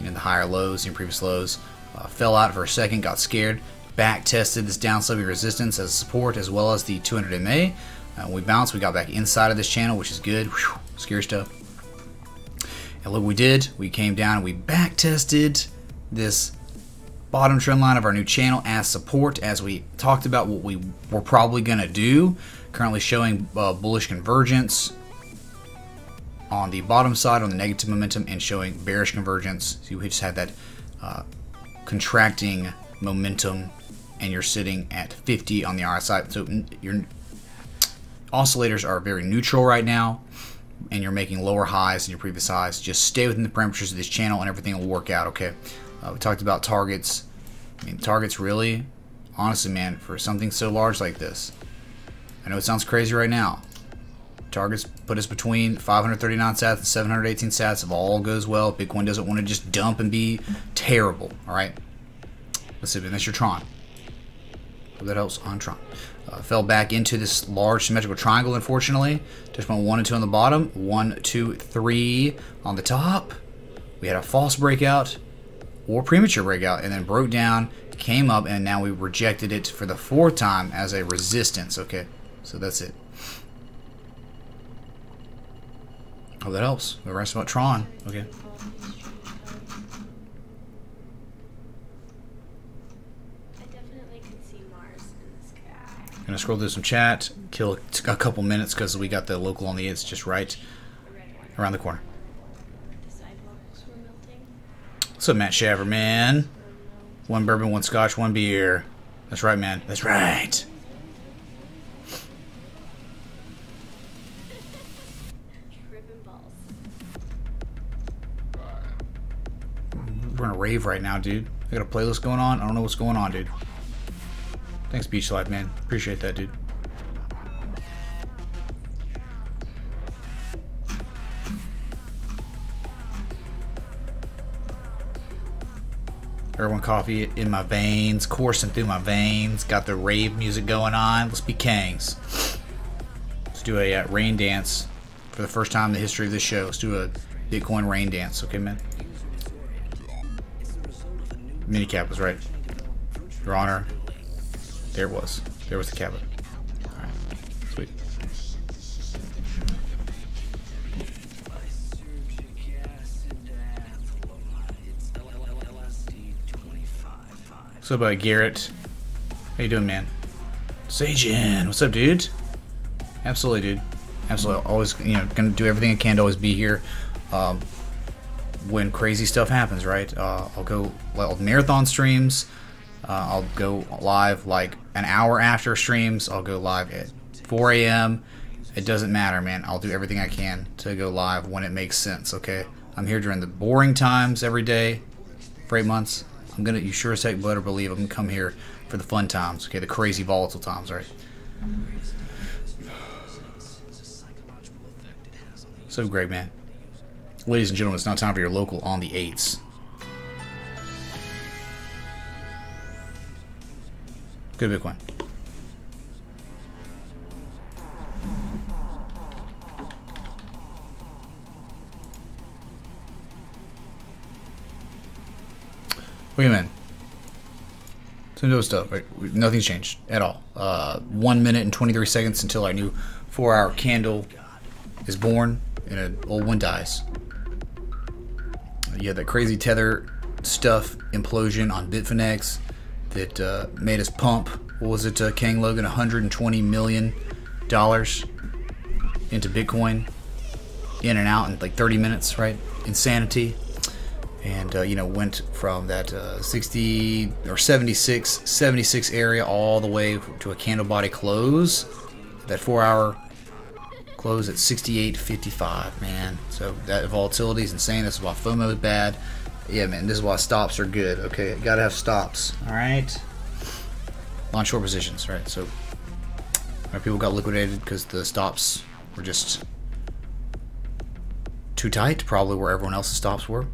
and the higher lows in your previous lows. Fell out for a second, got scared, back tested this downsloping resistance as support as well as the 200 MA. When we bounced, we got back inside of this channel, which is good. Whew, scary stuff. And look what we did. We came down and we back tested this bottom trend line of our new channel as support, as we talked about what we were probably going to do. Currently showing bullish convergence on the bottom side on the negative momentum and showing bearish convergence. So we just had that contracting momentum, and you're sitting at 50 on the RSI. So your oscillators are very neutral right now, and you're making lower highs than your previous highs. Just stay within the parameters of this channel and everything will work out, okay? We talked about targets. I mean, targets really, honestly, man, for something so large like this, I know it sounds crazy right now. Targets put us between 539 sats and 718 sats if all goes well. Bitcoin doesn't want to just dump and be terrible, all right? Let's see, that's your Tron. Hope that helps on Tron. Fell back into this large symmetrical triangle, unfortunately. Touch point 1 and 2 on the bottom, 1, 2, 3 on the top. We had a false breakout or premature breakout, and then broke down, came up, and now we rejected it for the 4th time as a resistance. Okay, so that's it. Oh, that helps. The rest about Tron. Okay. Gonna scroll through some chat, kill a couple minutes because we got the local on the 8th just right around the corner. What's up, Matt Shaver, man? 1 bourbon, 1 scotch, 1 beer. That's right, man. That's right. We're in a rave right now, dude. I got a playlist going on. I don't know what's going on, dude. Thanks, Beach Life, man. Appreciate that, dude. Everyone coffee in my veins, coursing through my veins. Got the rave music going on. Let's be kangs. Let's do a rain dance for the first time in the history of this show. Let's do a Bitcoin rain dance, okay, man? Minicap was right. Your Honor. There it was. There was the cabin. Alright. Sweet. What's up, Garrett? How you doing, man? Sajin! What's up, dude? Absolutely, dude. Absolutely. Always, gonna do everything I can to always be here. When crazy stuff happens, right? I'll go marathon streams. I'll go live like an hour after streams. I'll go live at 4 a.m. It doesn't matter, man. I'll do everything I can to go live when it makes sense, okay? I'm here during the boring times every day for 8 months. You sure as heck better believe I'm gonna come here for the fun times, okay? The crazy volatile times, right? So great, man. Ladies and gentlemen, it's now time for your local on the 8s. Good Bitcoin. Wait a minute. Some dope stuff, right? Nothing's changed at all. 1 minute and 23 seconds until our new 4-hour candle is born and an old one dies. You had that crazy Tether stuff implosion on Bitfinex that made us pump, what was it, Kang Logan, $120 million into Bitcoin in and out in like 30 minutes, right? Insanity. And went from that 60 or 76 area all the way to a candle body close, that 4-hour close at 68.55, man. So that volatility is insane. That's why FOMO is bad. Yeah, man, this is why stops are good. Okay, gotta have stops. All right. Long short positions, right? So our people got liquidated because the stops were just too tight, probably where everyone else's stops were.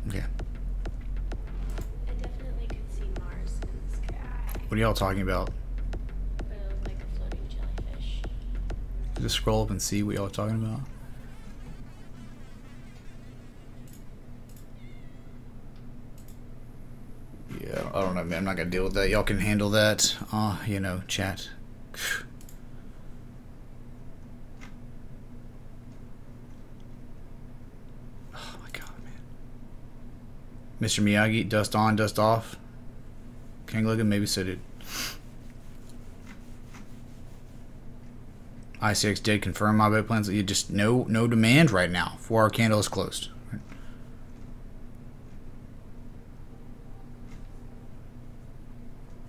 Okay. I definitely could see Mars in the sky. What are y'all talking about? But it looked like a floating jellyfish. Just scroll up and see what y'all are talking about. Yeah, I don't know, man. I'm not gonna deal with that. Y'all can handle that. Chat. Oh my god, man. Mr. Miyagi, dust on, dust off. King Logan, maybe so, dude. ICX did confirm my bet plans. You just no demand right now. 4-hour candle is closed. Right.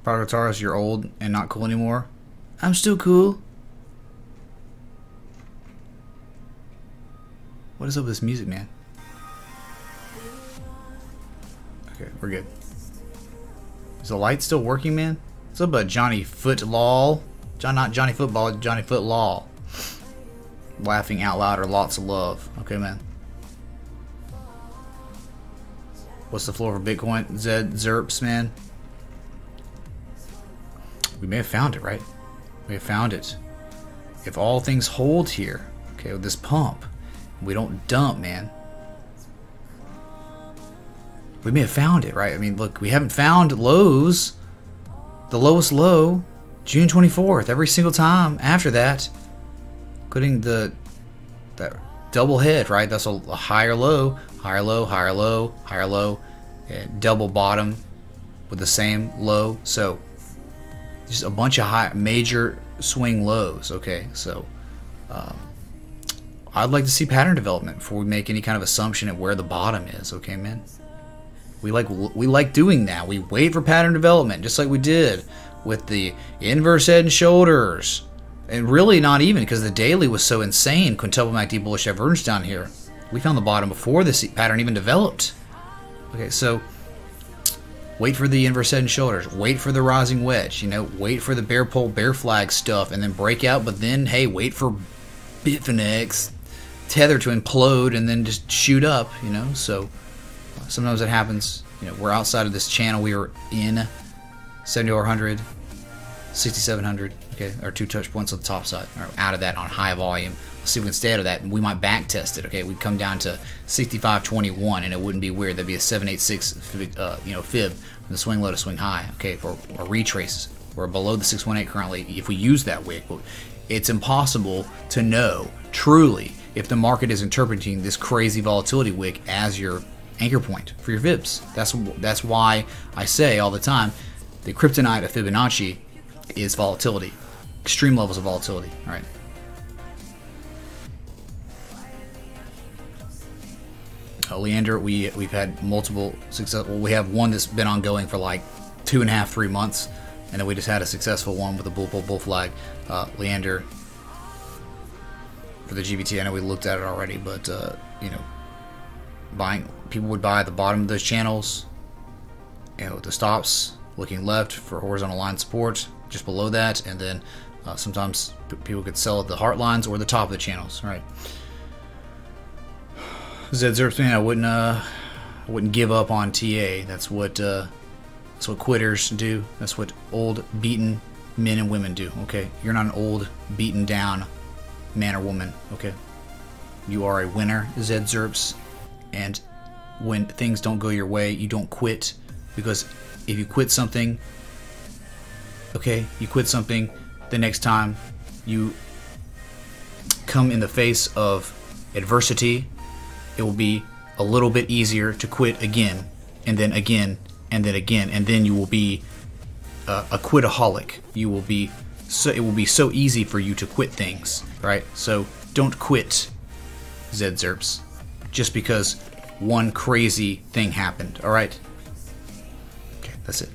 Progataurus, you're old and not cool anymore. I'm still cool. What is up with this music, man? Okay, we're good. Is the light still working, man? What's up, Johnny Footlol? Not Johnny Football, Johnny Footlol. Laughing out loud or lots of love. Okay, man. What's the floor for Bitcoin? Zed Zerps, man. We may have found it, right? We have found it. If all things hold here, okay, with this pump, we don't dump, man. We may have found it, right? I mean, look, we haven't found lows. The lowest low, June 24th, every single time after that, including the that double head, right? That's a higher low, higher low, higher low, higher low, and double bottom with the same low. So just a bunch of high major swing lows. Okay, so I'd like to see pattern development before we make any kind of assumption at where the bottom is. Okay, man. We like doing that. We wait for pattern development, just like we did with the inverse head and shoulders. And really not even, because the daily was so insane. Quintuple MACD bullish divergence down here. We found the bottom before this pattern even developed. Okay, so wait for the inverse head and shoulders. Wait for the rising wedge. You know, wait for the bear pole, bear flag stuff, and then break out. But then, hey, wait for Bitfinex, Tether to implode, and then just shoot up. You know, so sometimes it happens. You know, we're outside of this channel. We are in 7400, 6700. Okay, our 2 touch points on the top side. Or out of that on high volume. Let's see if we can stay out of that. And we might back test it. Okay, we'd come down to 6521, and it wouldn't be weird. That'd be a 786 fib from the swing low to swing high. Okay, for our retraces. We're below the 618 currently. If we use that wick, it's impossible to know truly if the market is interpreting this crazy volatility wick as your anchor point for your fibs. That's why I say all the time the kryptonite of Fibonacci is volatility. Extreme levels of volatility. All right. Leander, we've had multiple success. Well, we have one that's been ongoing for like 2.5, 3 months, and then we just had a successful one with a bull flag. Leander for the GBT. I know we looked at it already, but you know, people would buy at the bottom of those channels. You know, the stops looking left for horizontal line support, just below that, and then sometimes people could sell at the heart lines or the top of the channels. All right. Zerps, man, I wouldn't give up on TA. That's what quitters do. That's what old beaten men and women do. Okay, you're not an old beaten down man or woman. Okay, you are a winner, Zerps, and when things don't go your way, you don't quit, because if you quit something, okay, you quit something, the next time you come in the face of adversity, it will be a little bit easier to quit again, and then again, and then again, and then you will be a quitaholic. You will be it will be so easy for you to quit things, right? So don't quit, Zerps, just because one crazy thing happened. All right. Okay, that's it.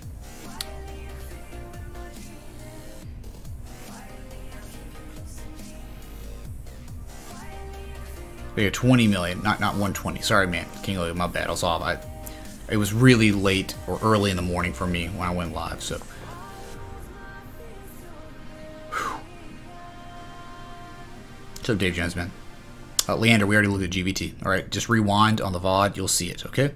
We had 20 million, not 120. Sorry, man, King Lily, my bad. I was off. It was really late or early in the morning for me when I went live. So, what's up, Dave Jones, man? Leander, we already looked at GBT. All right, just rewind on the VOD. You'll see it. Okay.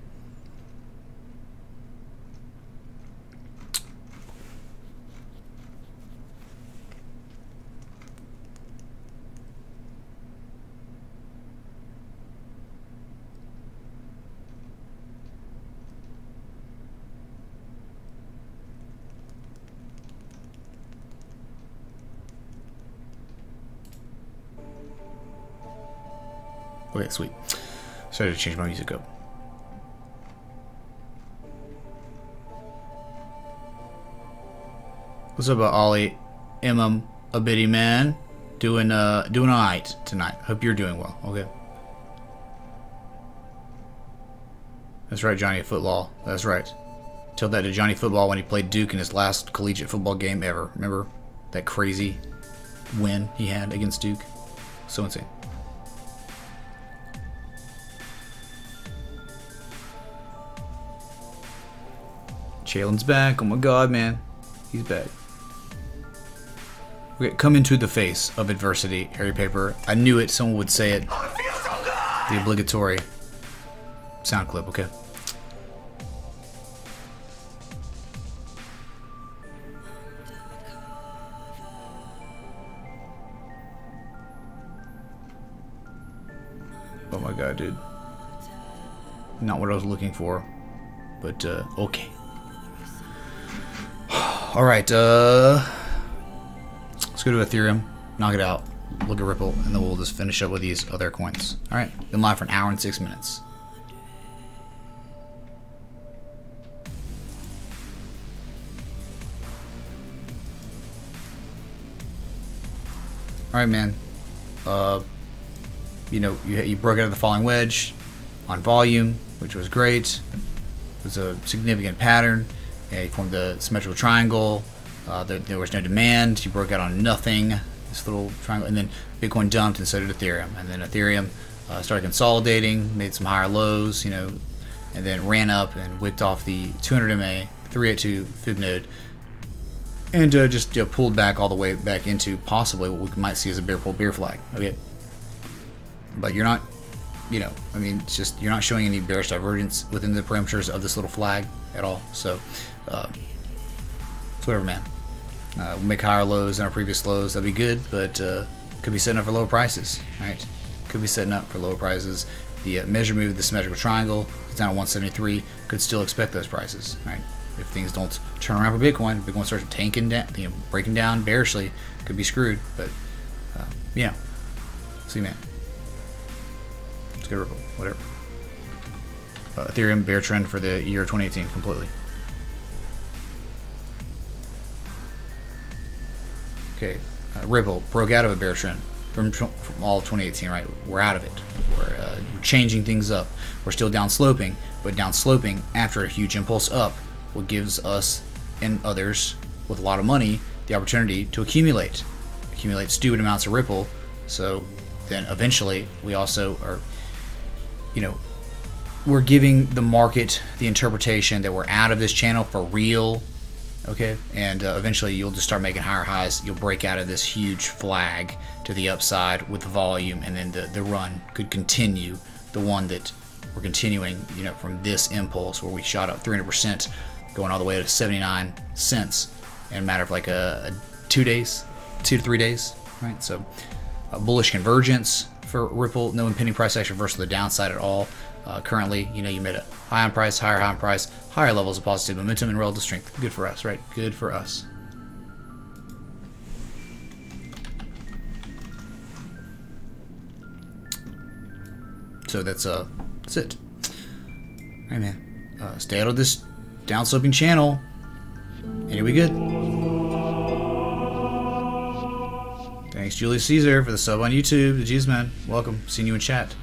Okay, sweet. Sorry to change my music up. What's up, Ollie? A bitty man, doing alright tonight. Hope you're doing well. Okay. That's right, Johnny Football. That's right. Tell that to Johnny Football when he played Duke in his last collegiate football game ever. Remember that crazy win he had against Duke? So insane. Chalen's back. Oh my god, man. He's back. Okay, come into the face of adversity, Harry Paper. I knew it. Someone would say it. The obligatory sound clip, okay. Oh my god, dude. Not what I was looking for. But, okay. Alright, let's go to Ethereum. Knock it out. look at Ripple, and then we'll just finish up with these other coins. All right, been live for an hour and 6 minutes. All right, man. You know, you broke out of the falling wedge on volume, which was great. It was a significant pattern. Yeah, you formed the symmetrical triangle. There was no demand. You broke out on nothing. This little triangle, and then Bitcoin dumped, and so did Ethereum. And then Ethereum started consolidating, made some higher lows, you know, and then ran up and wicked off the 200 MA 382 fib node, and just pulled back all the way back into possibly what we might see as a bear flag. Okay, but you're not, you know, I mean, it's just you're not showing any bearish divergence within the parameters of this little flag at all. So, it's whatever, man. We'll make higher lows than our previous lows. That'd be good, but could be setting up for lower prices, right? Could be setting up for lower prices. The measure move of the symmetrical triangle is down to 173. Could still expect those prices, right? If things don't turn around for Bitcoin, Bitcoin starts tanking down, you know, breaking down bearishly, could be screwed. But yeah, see, man. Let's go Ripple, whatever. Ethereum bear trend for the year 2018 completely. Okay, Ripple broke out of a bear trend from all of 2018, right? We're out of it. We're changing things up. We're still down sloping, but down sloping after a huge impulse up, what gives us and others with a lot of money the opportunity to accumulate stupid amounts of Ripple. So then eventually we also are, you know, we're giving the market the interpretation that we're out of this channel for real. Okay, and eventually you'll just start making higher highs. You'll break out of this huge flag to the upside with volume, and then the run could continue. The one that we're continuing, you know, from this impulse where we shot up 300%, going all the way to 79 cents in a matter of like 2 days, 2 to 3 days, right? So a bullish convergence for Ripple, no impending price action versus the downside at all. Currently, you know, you made a high on price, higher high on price, higher levels of positive momentum and relative strength. Good for us, right? Good for us. So that's it. All right, man. Stay out of this downsloping channel, and you'll be good. Thanks, Julius Caesar, for the sub on YouTube. The Jesus man, welcome. Seeing you in chat.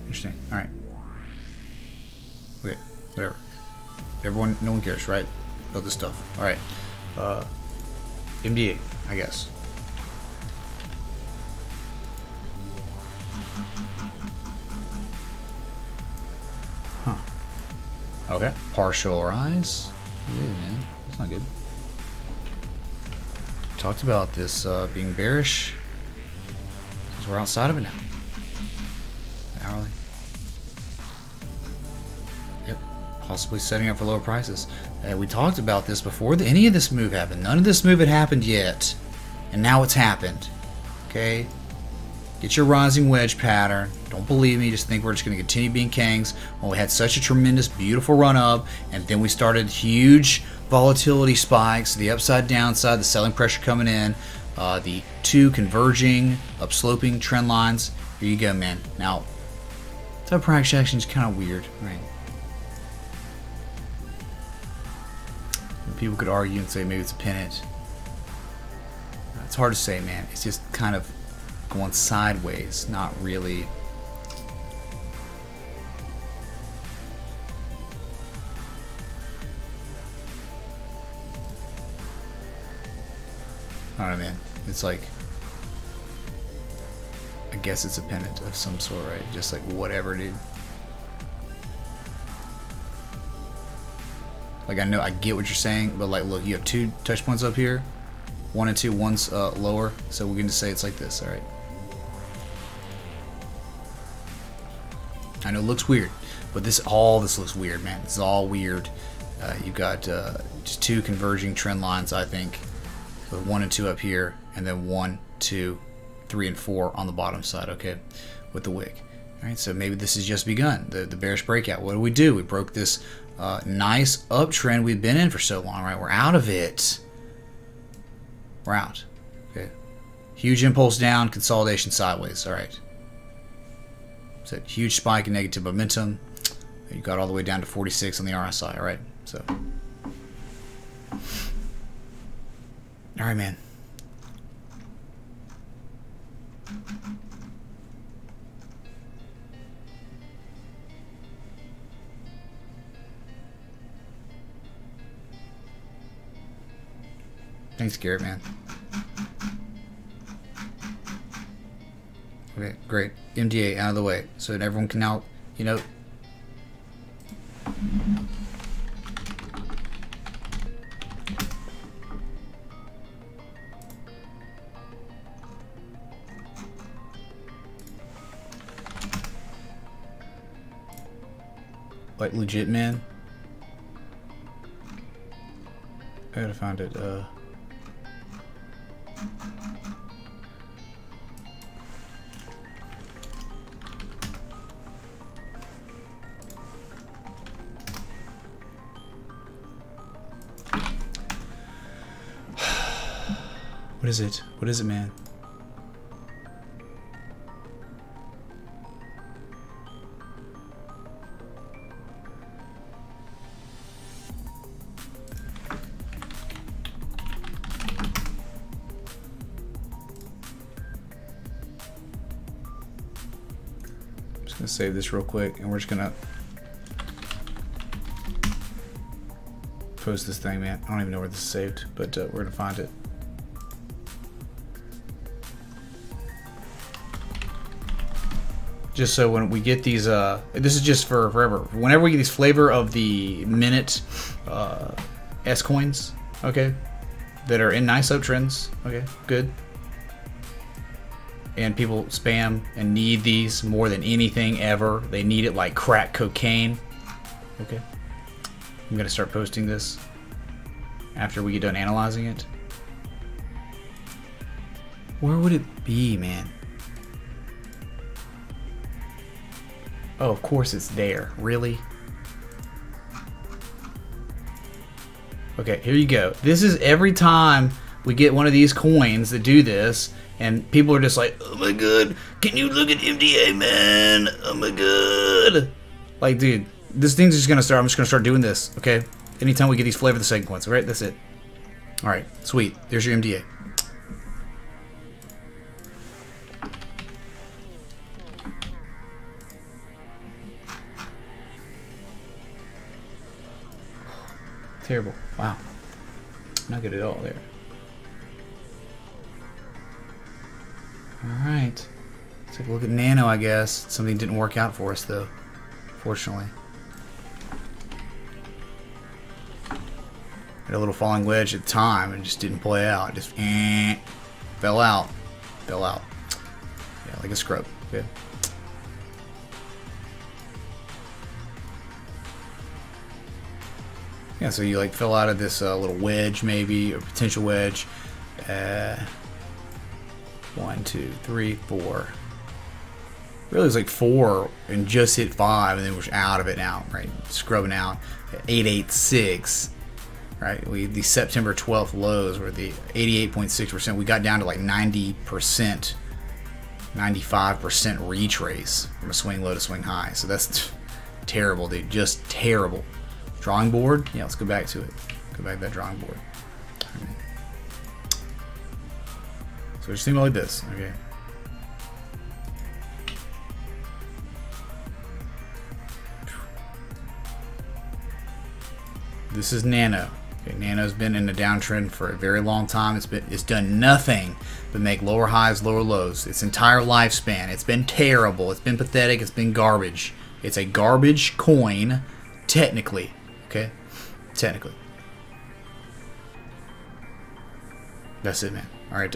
Interesting. All right. Okay, whatever. Everyone, no one cares, right? About this stuff. All right. MDA, I guess. Huh. Okay. Partial rise. Yeah, man. That's not good. Talked about this being bearish. Because we're outside of it now. Hourly. Yep. Possibly setting up for lower prices. We talked about this before any of this move happened. None of this move had happened yet. And now it's happened. Okay? Get your rising wedge pattern. Don't believe me. Just think we're just going to continue being kings. Well, we had such a tremendous, beautiful run up. And then we started huge volatility spikes. The upside, downside, the selling pressure coming in. The two converging, upsloping trend lines. Here you go, man. Now, that price action is kind of weird, right? And people could argue and say maybe it's a pennant. It's hard to say, man. It's just kind of going sideways, not really. I don't know, man. It's like, I guess it's a pennant of some sort, right? Just like whatever, dude. Like, I know, I get what you're saying, but like, look, you have two touch points up here, 1 and 2, one's lower, so we're going to say it's like this, all right? I know it looks weird, but this looks weird, man. This is all weird. You've got just two converging trend lines, I think, with 1 and 2 up here, and then 1, 2, 3, and 4 on the bottom side, okay, with the wick. All right, so maybe this has just begun, the bearish breakout. What do? We broke this nice uptrend we've been in for so long, right? We're out of it. We're out. Okay. Huge impulse down, consolidation sideways. All right. So huge spike in negative momentum. You got all the way down to 46 on the RSI. All right. So. All right, man. Thanks, Garrett, man. Okay, great. MDA out of the way, so that everyone can now, you know. Like legit, man. I gotta find it. What is it? What is it, man? I'm just gonna save this real quick, and we're just gonna post this thing, man. I don't even know where this is saved, but we're gonna find it. Just so when we get these, this is just for forever. Whenever we get these flavor of the minute S coins, okay, that are in nice uptrends, okay, good. And people spam and need these more than anything ever. They need it like crack cocaine. Okay, I'm gonna start posting this after we get done analyzing it. Where would it be, man? Oh, of course it's there. Really? Okay, here you go. This is every time we get one of these coins that do this, and people are just like, oh my god, can you look at MDA, man? Oh my god. Like, dude, this thing's just gonna start. I'm just gonna start doing this, okay? Anytime we get these flavor of the second coins, right? That's it. Alright, sweet. There's your MDA. Terrible. Wow. Not good at all there. Alright. Let's take a look at Nano, I guess. Something didn't work out for us, though. Fortunately. Had a little falling wedge at the time and just didn't play out. Just fell out. Fell out. Yeah, like a scrub. Okay. Yeah, so you like fell out of this little wedge, maybe, or potential wedge. 1, 2, 3, 4. Really, it was like 4 and just hit 5, and then we're out of it now, right? Scrubbing out. 886, right? The September 12th lows were the 88.6%. We got down to like 90%, 95% retrace from a swing low to swing high. So that's terrible, dude. Just terrible. Drawing board? Yeah, let's go back to it. Go back to that drawing board. Right. So just think like this, okay? This is Nano. Okay, Nano's been in a downtrend for a very long time. It's done nothing but make lower highs, lower lows. Its entire lifespan. It's been terrible. It's been pathetic. It's been garbage. It's a garbage coin, technically. Okay, technically. That's it, man. All right,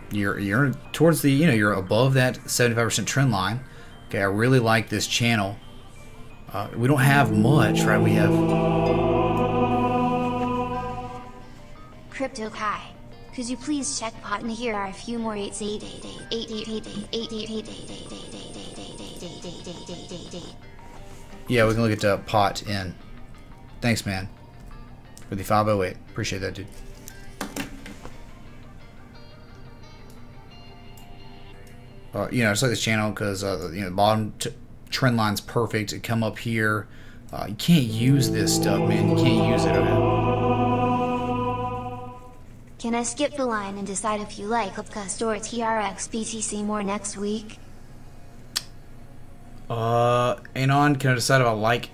you're towards the, you're above that 75% trend line. Okay, I really like this channel. We don't have much, right? We have Crypto Kai. Could you please check pot and here are a few more 8 Yeah, we can look at pot in. Thanks, man, for the 508. Appreciate that, dude. you know, I just like this channel because you know, the bottom trend line's perfect. It come up here. You can't use this stuff, man. You can't use it. Can I skip the line and decide if you like Upcast or TRX BTC more next week? Anon, can I decide if I like?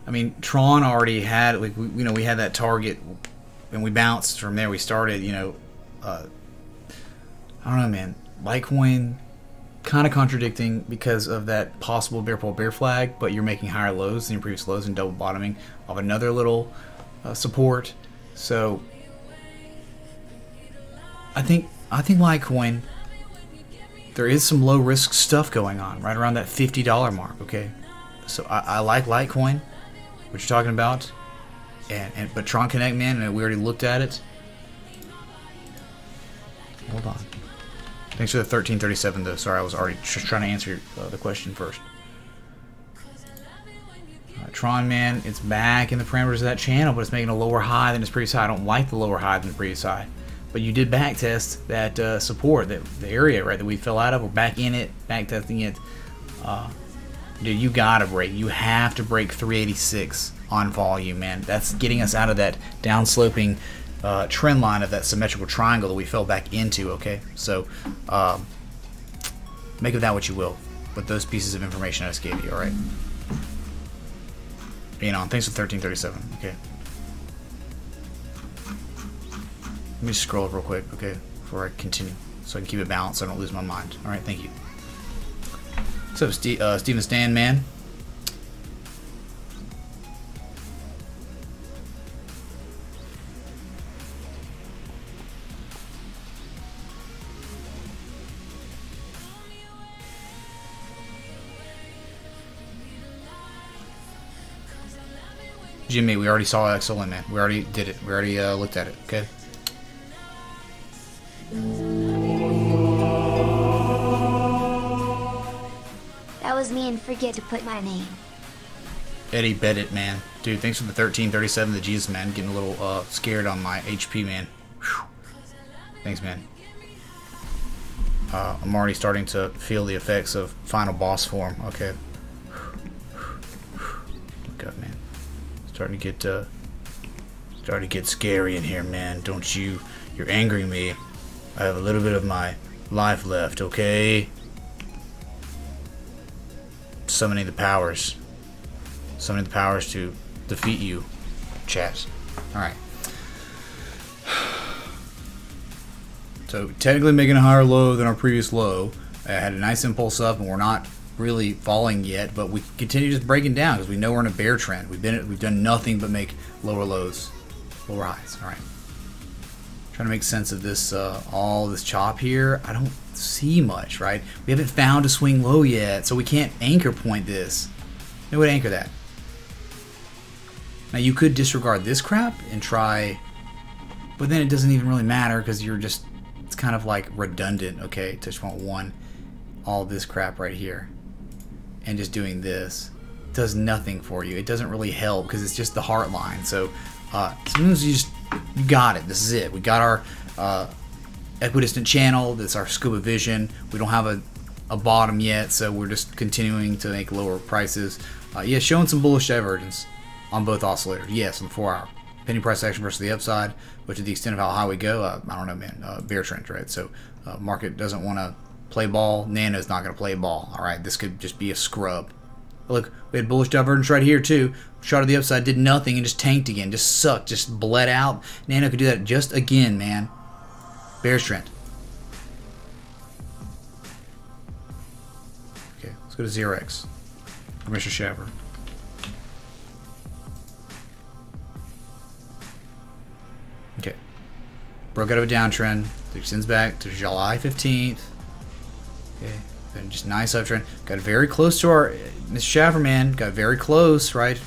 I mean, Tron already had, like, you know, we had that target, and we bounced from there. We started, you know, I don't know, man. Litecoin, kind of contradicting because of that possible bear pull bear flag, but you're making higher lows than your previous lows and double bottoming of another little support. So I think Litecoin, there is some low risk stuff going on right around that $50 mark. Okay, so I like Litecoin, what you're talking about, but Tron Connect, man, and we already looked at it. Hold on. Thanks for the 1337 though. Sorry, I was already just trying to answer the question first. Tron, man, it's back in the parameters of that channel, but it's making a lower high than its previous high. I don't like the lower high than the previous high. But you did back test that support, the area, right, that we fell out of. We're back in it, back testing it. Dude, you gotta break. You have to break 386 on volume, man. That's getting us out of that downsloping trend line of that symmetrical triangle that we fell back into. Okay, so make of that what you will with those pieces of information I just gave you. All right, being on. Thanks for 1337. Okay. Let me just scroll real quick, okay, before I continue, so I can keep it balanced, so I don't lose my mind. All right, thank you. So, Steven Stan, man. Jimmy, we already saw XLM, man. We already did it. We already looked at it, okay? That was me, and forget to put my name. Eddie Bedit, man. Dude, thanks for the 1337, the Jesus, man. Getting a little scared on my HP, man. Whew. Thanks, man. I'm already starting to feel the effects of final boss form. Okay. Look up, man. Starting to get scary in here, man. Don't you? You're angering me. I have a little bit of my life left, okay? Summoning the powers. Summoning the powers to defeat you, chat. Alright. So, technically making a higher low than our previous low. I had a nice impulse up, and we're not really falling yet, but we continue just breaking down because we know we're in a bear trend. We've done nothing but make lower lows, lower highs. Alright. Trying to make sense of this, all this chop here. I don't see much, right? We haven't found a swing low yet, so we can't anchor point this. No way to anchor that. Now you could disregard this crap and try, but then it doesn't even really matter because you're just, it's kind of like redundant, okay? To just want one, all this crap right here, and just doing this does nothing for you. It doesn't really help because it's just the heart line. So sometimes you got it. This is it. We got our equidistant channel. That's our scuba vision. We don't have a bottom yet, so we're just continuing to make lower prices. Yeah, showing some bullish divergence on both oscillators. Yes, on the 4 hour. Penny price action versus the upside, but to the extent of how high we go, I don't know, man. Bear trend, right? So market doesn't want to play ball. Nano's not going to play ball. All right, this could just be a scrub. Look, we had bullish divergence right here too. Shot to the upside, did nothing, and just tanked again. Just sucked, just bled out. Nano could do that just again, man. Bearish trend. Okay, let's go to 0x. Mr. Shaver. Okay. Broke out of a downtrend. It extends back to July 15th. Okay. Then just nice uptrend. Got very close to our Mr. Shaver, man. Got very close, right?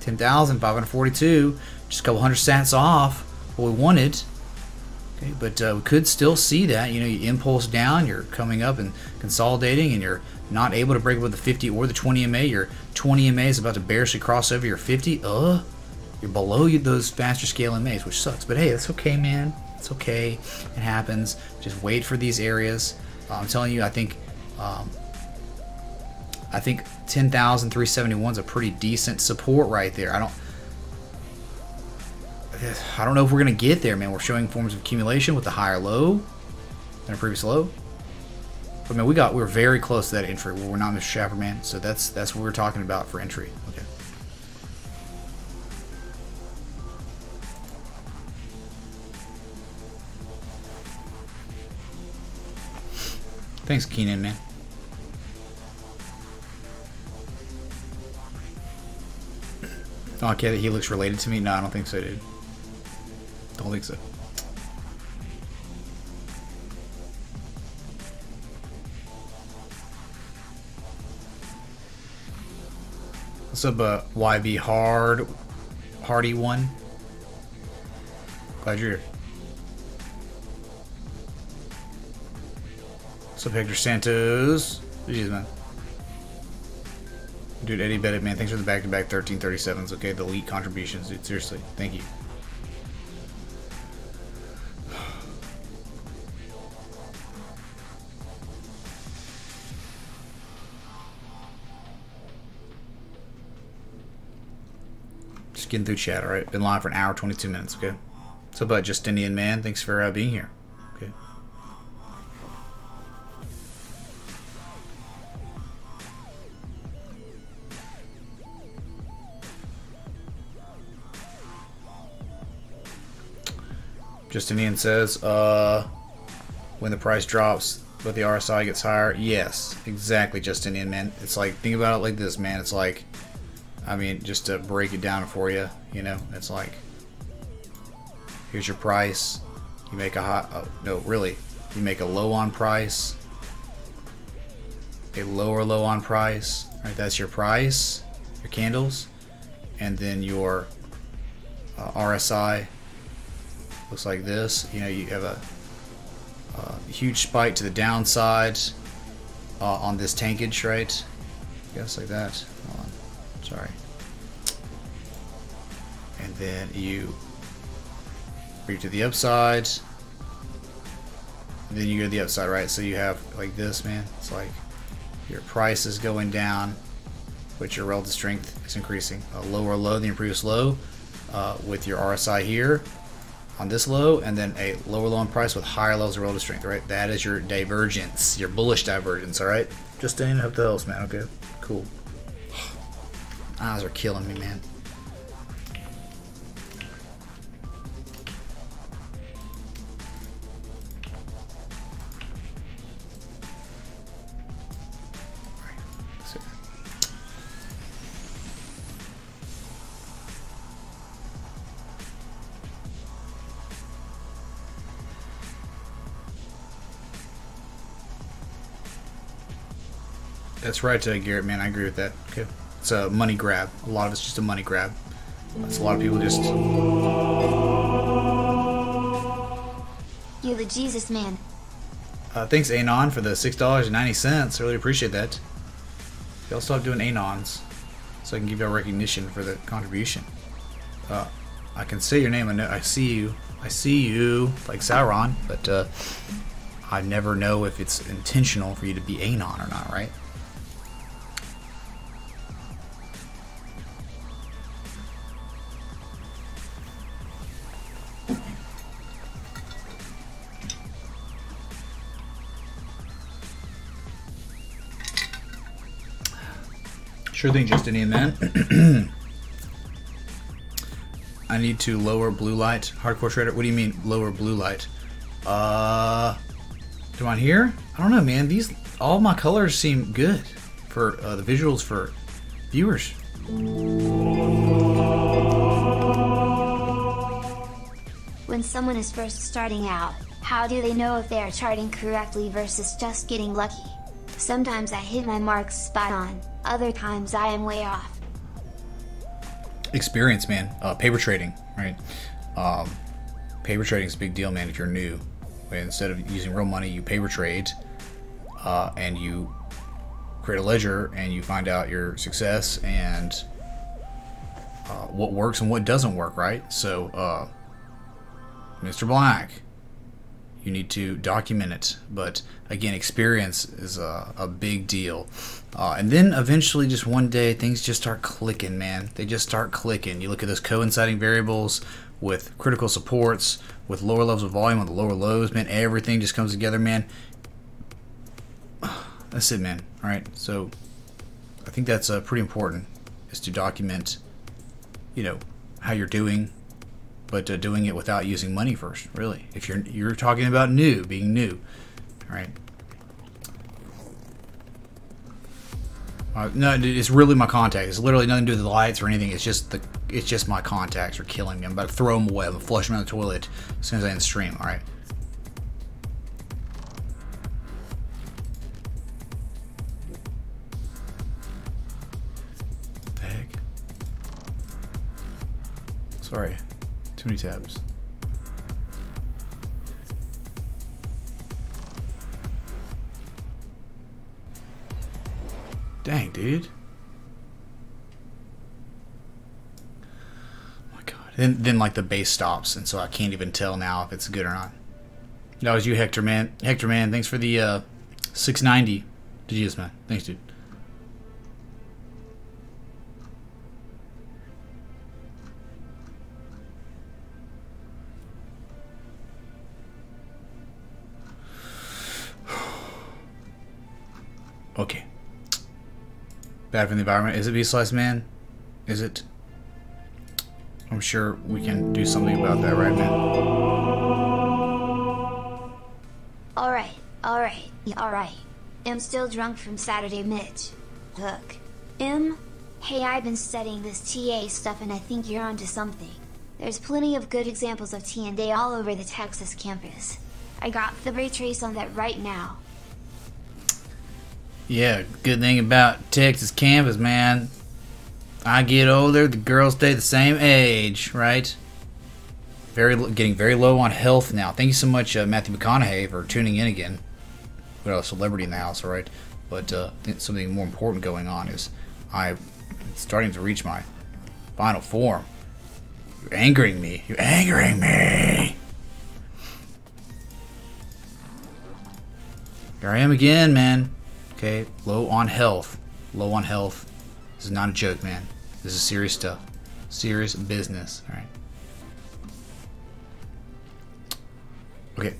10,542. Just a couple hundred sats off what we wanted. Okay, but we could still see that. You know, you impulse down, you're coming up and consolidating, and you're not able to break above the 50 or the 20 MA. Your 20 MA is about to barely cross over your 50. You're below those faster scale MAs, which sucks. But hey, that's okay, man. It's okay. It happens. Just wait for these areas. I'm telling you, I think 10,371 is a pretty decent support right there. I don't know if we're gonna get there, man. We're showing forms of accumulation with the higher low than a previous low. But man, we're very close to that entry where we're not Mr. Shapper, man. So that's what we're talking about for entry. Okay. Thanks, Keenan, man. Oh, okay, he looks related to me? No, I don't think so, dude. Don't think so. What's up, YB Hardy one? Glad you're here. What's up, Hector Santos? Jeez, man. Dude, Eddie Bennett, man, thanks for the back-to-back 1337s. Okay, the elite contributions, dude. Seriously, thank you. Just getting through chat, alright? Been live for an hour, 22 minutes, okay? What's up, Justinian, man? Thanks for being here. Okay. Justinian says, when the price drops, but the RSI gets higher. Yes, exactly, Justinian, man. It's like, think about it like this, man. It's like, I mean, just to break it down for you, you know, it's like, here's your price. You make a high, no, really, you make a low on price, a lower low on price, right? That's your price, your candles, and then your RSI looks like this. You know, you have a huge spike to the downside on this tankage, right? I guess like that. Hold on. Sorry. And then you reach to the upside. And then you go to the upside, right? So you have like this, man. It's like your price is going down, but your relative strength is increasing. A lower low than your previous low with your RSI here on this low, and then a lower low on price with higher levels of relative strength, right? That is your divergence, your bullish divergence, all right? Just in, hope that helps, man. Okay, cool. Eyes are killing me, man. That's right, Garrett, man. I agree with that. Okay. It's a money grab. A lot of it's just a money grab. That's a lot of people just... You the Jesus man. Thanks, Anon, for the $6.90. Really appreciate that. Y'all stop doing Anons so I can give y'all recognition for the contribution. I can say your name. I know. I see you. I see you, like Sauron, but I never know if it's intentional for you to be Anon or not, right? Sure thing, Justinian, man. I need to lower blue light. Hardcore trader, what do you mean lower blue light? Do I here? I don't know, man. All my colors seem good for the visuals for viewers. When someone is first starting out, how do they know if they are charting correctly versus just getting lucky? Sometimes I hit my marks spot on, other times I am way off. Experience, man. Paper trading, right? Paper trading is a big deal, man, if you're new. Instead of using real money, you paper trade and you create a ledger and you find out your success and what works and what doesn't work, right? So Mr. Black, You need to document it. But again, experience is a big deal. And then eventually, just one day, things just start clicking, man. They just start clicking. You look at those coinciding variables with critical supports, with lower levels of volume, with lower lows, man. Everything just comes together, man. That's it, man. All right, so I think that's pretty important, is to document, you know, how you're doing, but doing it without using money first, really. If you're talking about being new, all right. No, it's really my contacts. It's literally nothing to do with the lights or anything. It's just my contacts are killing me. I'm about to throw them away. I'm gonna flush them out of the toilet as soon as I end the stream. All right. What the heck? Sorry, too many tabs. Dang, dude. Oh my god. Then like the base stops, and so I can't even tell now if it's good or not. That was you, Hector, man. Hector, man, thanks for the 690. GGS, man. Thanks, dude. Okay. Bad for the environment. Is it B-Slice, man? Is it? I'm sure we can do something about that, right, man? Alright. I'm still drunk from Saturday, Mitch. Look. Hey, I've been studying this TA stuff and I think you're onto something. There's plenty of good examples of T&A all over the Texas campus. I got the ray trace on that right now. Yeah, good thing about Texas campus, man. I get older, the girls stay the same age, right? Getting very low on health now. Thank you so much, Matthew McConaughey, for tuning in again. We got a celebrity in the house, all right? But something more important going on is I'm starting to reach my final form. You're angering me. You're angering me. Here I am again, man. Okay, low on health. Low on health. This is not a joke, man. This is serious stuff. Serious business. Alright. Okay.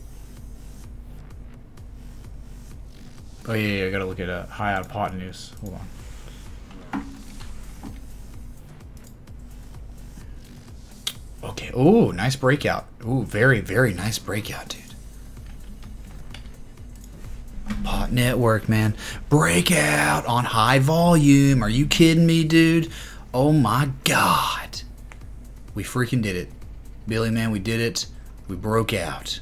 Oh yeah, I gotta look at high out of pot news. Hold on. Okay. Oh, nice breakout. Ooh, very, very nice breakout, dude. Pot network, man. Breakout on high volume. Are you kidding me, dude? Oh my god. We freaking did it. Billy, man, we did it. We broke out.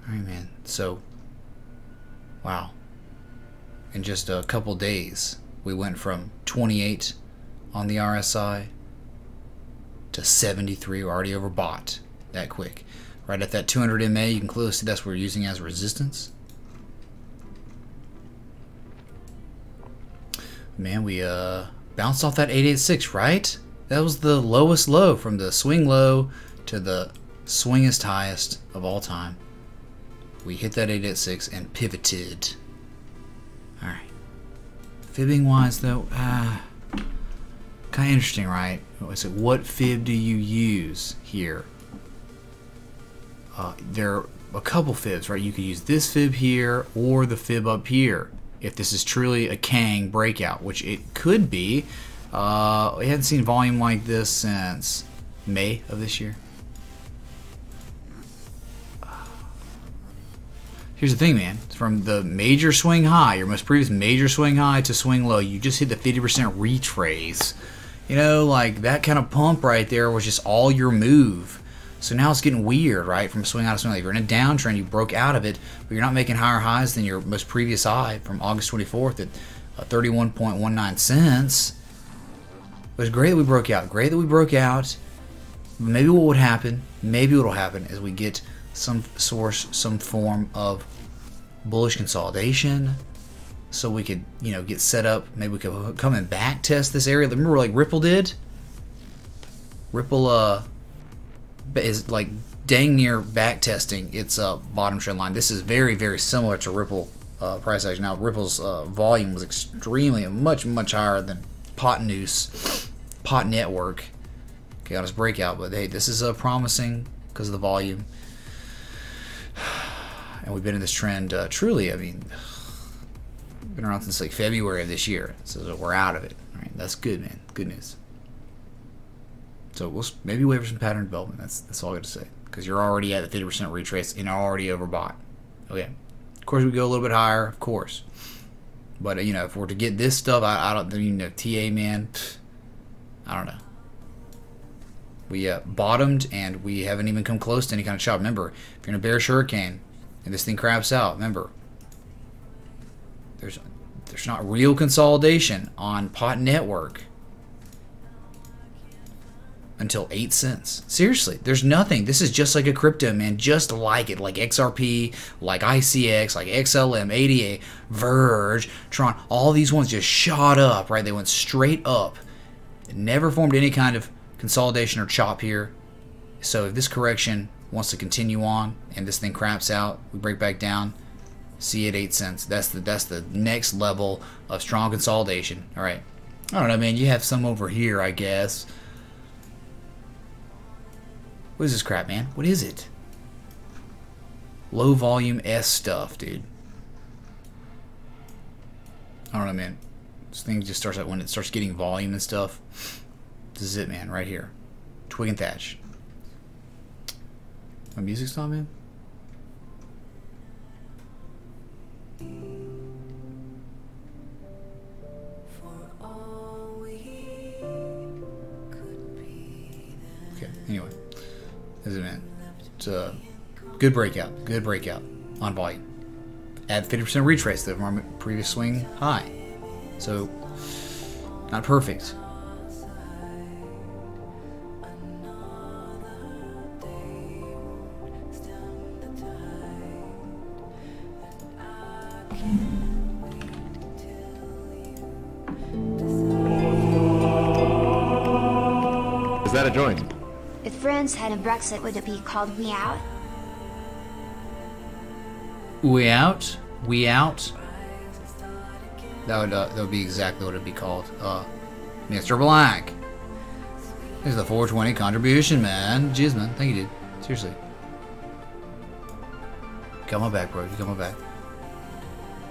Alright, man. So, wow. In just a couple days, we went from 28 on the RSI to 73. We're already overbought that quick. Right at that 200 MA, you can clearly see that's what we're using as resistance. Man, we bounced off that 886, right? That was the lowest low, from the swing low to the swingest highest of all time. We hit that 886 and pivoted. Alright. Fibbing wise though, kind of interesting, right? So what fib do you use here? There are a couple fibs, right? You could use this fib here or the fib up here if this is truly a Kang breakout, which it could be. We hadn't seen volume like this since May of this year. Here's the thing, man. From the major swing high, your most previous major swing high to swing low, you just hit the 50% retrace. You know, like that kind of pump right there was just all your move. So now it's getting weird, right? From swing out to swing. Like you're in a downtrend, you broke out of it, but you're not making higher highs than your most previous high from August 24th at 31.19 cents. It was great that we broke out. Great that we broke out. Maybe what would happen, maybe what will happen is we get some form of bullish consolidation, so we could, you know, get set up. Maybe we could come and back test this area. Remember, like Ripple did. Ripple is like dang near back testing its bottom trend line. This is very, very similar to Ripple price action. Now Ripple's volume was extremely much higher than Pot Network. Okay, on its breakout, but hey, this is promising because of the volume, and we've been in this trend truly. I mean, been around since like February of this year, so we're out of it. All right, that's good, man. Good news. So we'll maybe wait for some pattern development. That's all I got to say, because you're already at the 50% retrace and already overbought. Okay, of course we go a little bit higher, of course, but you know, if we're to get this stuff, I don't even know. TA, man, I don't know. We bottomed, and we haven't even come close to any kind of chop. Remember, if you're in a bearish hurricane and this thing craps out, remember, there's not real consolidation on Pot Network until 8 cents. Seriously, there's nothing. This is just like a crypto, man. Just like it, like XRP, like ICX, like XLM, ADA, Verge, Tron. All these ones just shot up, right? They went straight up. It never formed any kind of consolidation or chop here. So if this correction wants to continue on and this thing craps out, we break back down, see at 8 cents. That's the next level of strong consolidation. All right, I don't know, man. You have some over here, I guess. What is this crap, man? What is it? Low volume S stuff, dude. I don't know, man. This thing just starts out when it starts getting volume and stuff. This is it, man, right here. Twig and Thatch. My music's on, man. Okay, anyway. This is it, man. It's a good breakout. Good breakout on volume. At 50% retrace though from our previous swing high. So, not perfect. Is that a joint? If France had a Brexit, would it be called We Out? We out? We out? That would be exactly what it'd be called. Mr. Black. There's the 420 contribution, man. Jeez, man. Thank you, dude. Seriously. Got my back, bro. You got my back.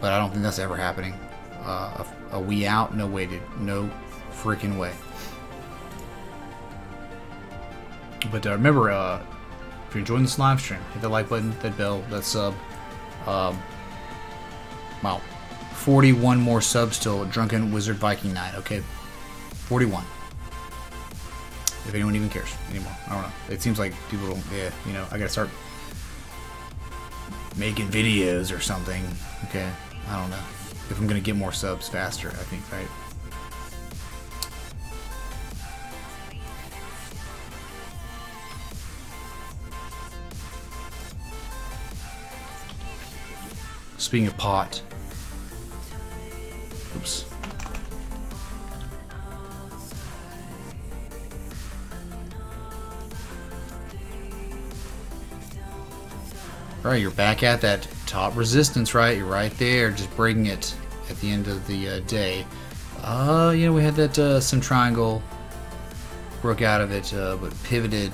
But I don't think that's ever happening. A we out? No way, dude. No freaking way. But remember, if you're enjoying this live stream, hit that like button, that bell, that sub. Wow. 41 more subs till Drunken Wizard Viking Night. Okay. 41. If anyone even cares anymore. I don't know. It seems like people don't, yeah, you know, I gotta start making videos or something. Okay. I don't know. If I'm gonna get more subs faster, I think, right? Speaking of pot. Oops. Alright, you're back at that top resistance, right? You're right there, just breaking it at the end of the day. You know, we had that some triangle, broke out of it, but pivoted.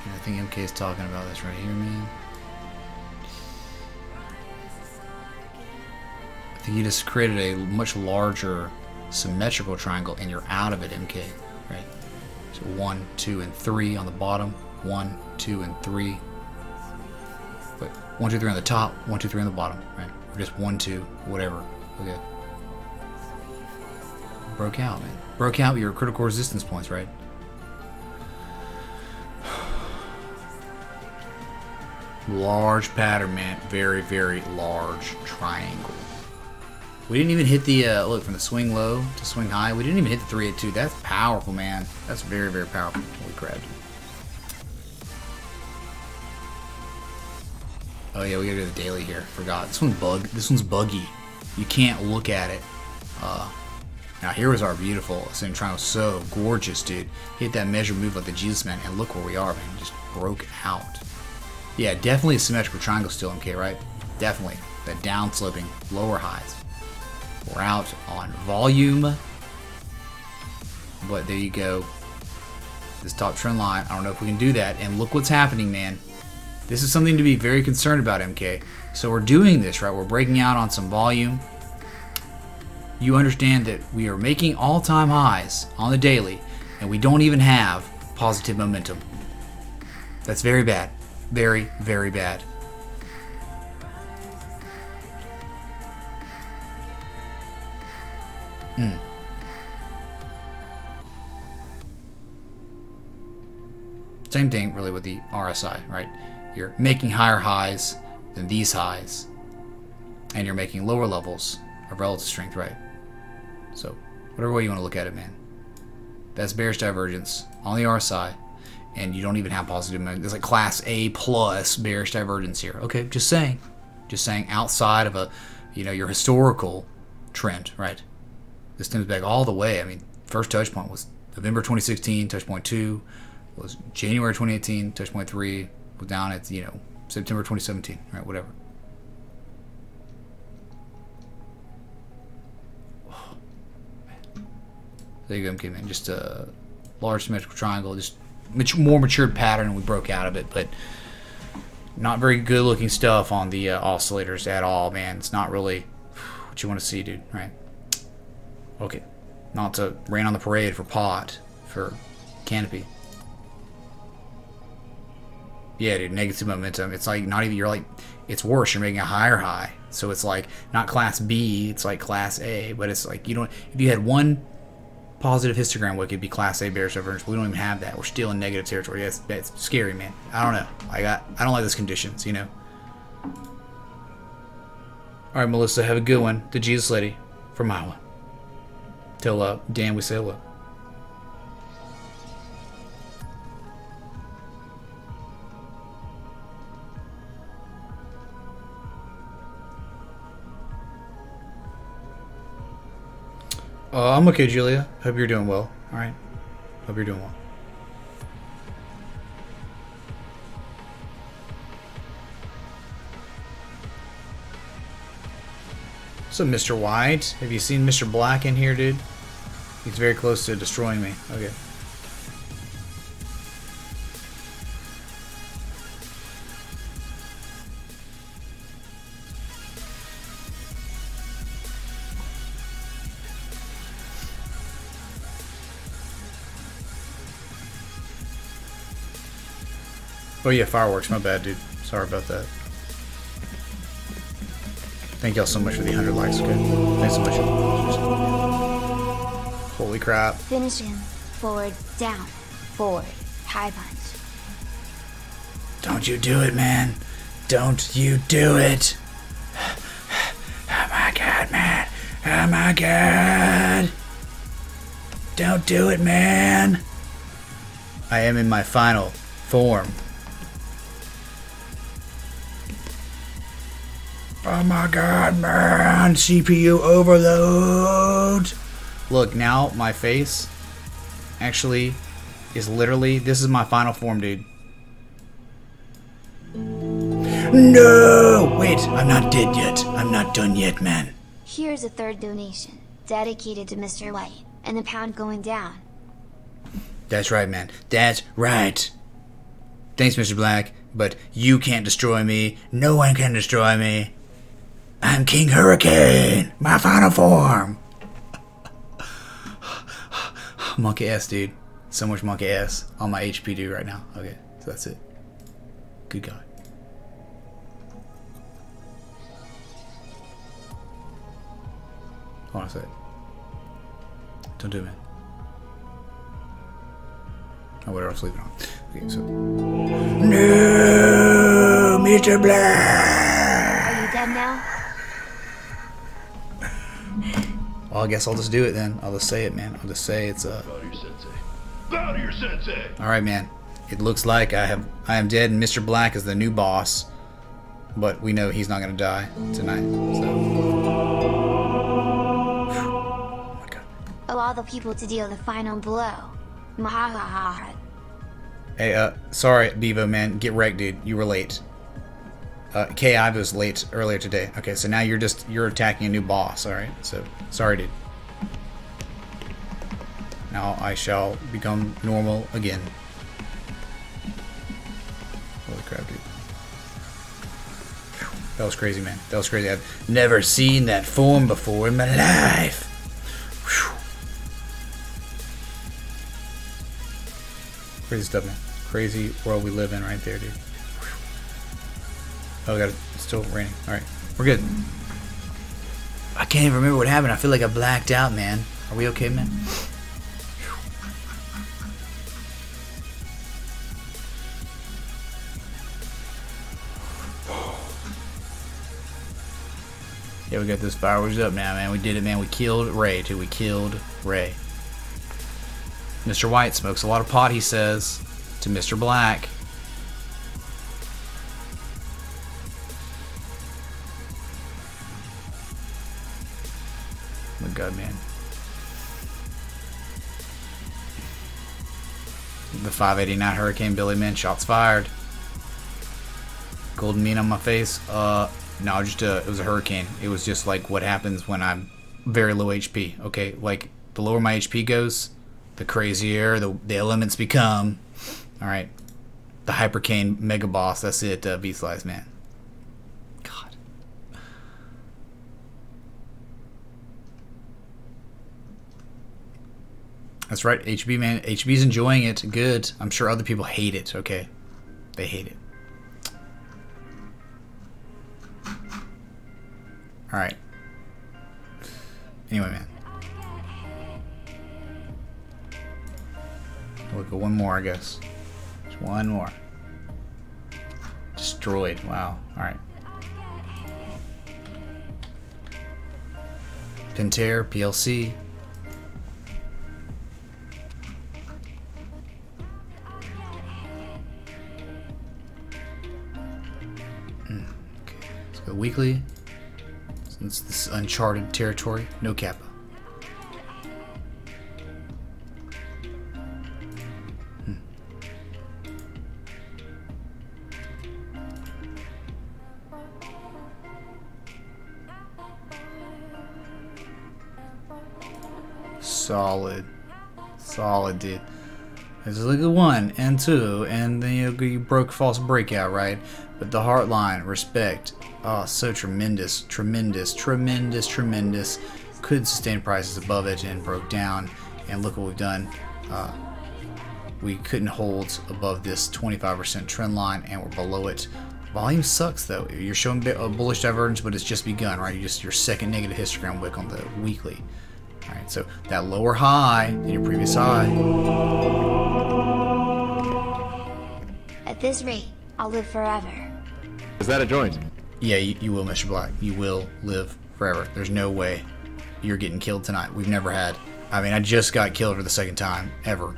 And I think MK is talking about this right here, man. I think you just created a much larger symmetrical triangle and you're out of it, MK, right? So 1, 2, and 3 on the bottom. 1, 2, and 3. But 1, 2, 3 on the top, 1, 2, 3 on the bottom, right? Or just 1, 2, whatever. Okay. Broke out, man. Broke out your critical resistance points, right? Large pattern, man. Very, very large triangle. We didn't even hit the, look, from the swing low to swing high, we didn't even hit the 382. That's powerful, man. That's very, very powerful. Holy crap. Oh yeah, we gotta do the daily here. Forgot. This one's buggy. You can't look at it Now here was our beautiful ascending triangle. So gorgeous, dude. Hit that measure move like the Jesus man, and look where we are, man. Just broke out. Yeah, definitely a symmetrical triangle still, MK, right? Definitely. That down sloping lower highs. We're out on volume. But there you go. This top trend line. I don't know if we can do that. And look what's happening, man. This is something to be very concerned about, MK. So we're doing this, right? We're breaking out on some volume. You understand that we are making all-time highs on the daily, and we don't even have positive momentum. That's very bad. Very, very bad. Same thing really with the RSI, right? You're making higher highs than these highs, and you're making lower levels of relative strength, right? So whatever way you want to look at it, man. That's bearish divergence on the RSI, and you don't even have positive momentum. There's like class A plus bearish divergence here. Okay, just saying outside of a, you know, your historical trend, right? This stems back all the way. I mean, first touch point was November 2016, touch point 2 was January 2018, touch point 3 was down at, you know, September 2017, right? Whatever. There you go, MK, man. Just a large symmetrical triangle, just more matured pattern, and we broke out of it, but not very good looking stuff on the oscillators at all, man. It's not really what you want to see, dude, right? Okay, not to rain on the parade for pot, for canopy. Yeah, dude, negative momentum. It's like not even, you're like, it's worse. You're making a higher high. So it's like not class B, it's like class A, but it's like, you don't, if you had one positive histogram wick, it'd be class A bearish divergence. We don't even have that. We're still in negative territory. That's scary, man. I don't know. I don't like those conditions, you know. All right, Melissa, have a good one. The Jesus lady from Iowa. Till Dan, we say hello. I'm okay, Julia. Hope you're doing well. All right. Hope you're doing well. What's up, Mr. White? Have you seen Mr. Black in here, dude? He's very close to destroying me. Okay. Oh yeah, fireworks. My bad, dude. Sorry about that. Thank y'all so much for the 100 likes. Okay. Thanks so much. Holy crap. Finish him. Forward, down, forward, high punch. Don't you do it, man. Don't you do it. Oh my god, man. Oh my god. Don't do it, man. I am in my final form. Oh my god, man. CPU overload. Look, now my face actually is literally, this is my final form, dude. No! Wait, I'm not dead yet. I'm not done yet, man. Here's a third donation, dedicated to Mr. White, and the pound going down. That's right, man. That's right. Thanks, Mr. Black, but you can't destroy me. No one can destroy me. I'm King Hurricane! My final form! Monkey ass, dude. So much monkey ass on my HP, dude, right now. Okay, so that's it. Good God. Hold on a sec. Don't do it, man. Oh, whatever, I'll leave it on. Okay, so. No! Mr. Black! Are you dead now? Well, I guess I'll just do it then. I'll just say it, man. I'll just say it's Bow to your sensei. Bow to your sensei. All right, man. It looks like I am dead, and Mr. Black is the new boss. But we know he's not gonna die tonight. So. Oh my God. the people to deal the final blow. Mahahaha. Hey, sorry, Bevo, man. Get wrecked, dude. You were late. KI was late earlier today. Okay, so now you're attacking a new boss, alright? So, sorry, dude. Now I shall become normal again. Holy crap, dude. That was crazy, man. That was crazy. I've never seen that form before in my life. Whew. Crazy stuff, man. Crazy world we live in right there, dude. Oh, it's still raining. Alright, we're good. I can't even remember what happened. I feel like I blacked out, man. Are we okay, man? Yeah, we got those fireworks up now, man. We did it, man. We killed Ray, too. We killed Ray. Mr. White smokes a lot of pot, he says, to Mr. Black. Oh my god, man. The 589 Hurricane Billy, man. Shots fired. Golden mean on my face. No, just it was a hurricane. It was just like what happens when I'm very low HP. Okay, like the lower my HP goes, the crazier the elements become. All right, the Hypercane Mega Boss. That's it. V-Slice, man. God. That's right, HB, man. HB's enjoying it. Good. I'm sure other people hate it. Okay, they hate it. Alright. Anyway, man. We'll go one more, I guess. Just one more. Destroyed. Wow. Alright. Pentair, PLC. Okay. Let's go weekly. Since this is uncharted territory, no kappa. Solid. Solid, dude. This is like a 1 and 2, and then you broke false breakout, right? But the heart line, respect. Oh, so tremendous, tremendous, tremendous, tremendous. Could sustain prices above it and broke down. And look what we've done. We couldn't hold above this 25% trend line, and we're below it. Volume sucks though. You're showing a bullish divergence, but it's just begun, right? Your second negative histogram wick on the weekly. All right, so that lower high than your previous high. At this rate, I'll live forever. Is that a joint? Yeah, you will, Mr. Black. You will live forever. There's no way you're getting killed tonight. We've never had. I mean, I just got killed for the second time ever.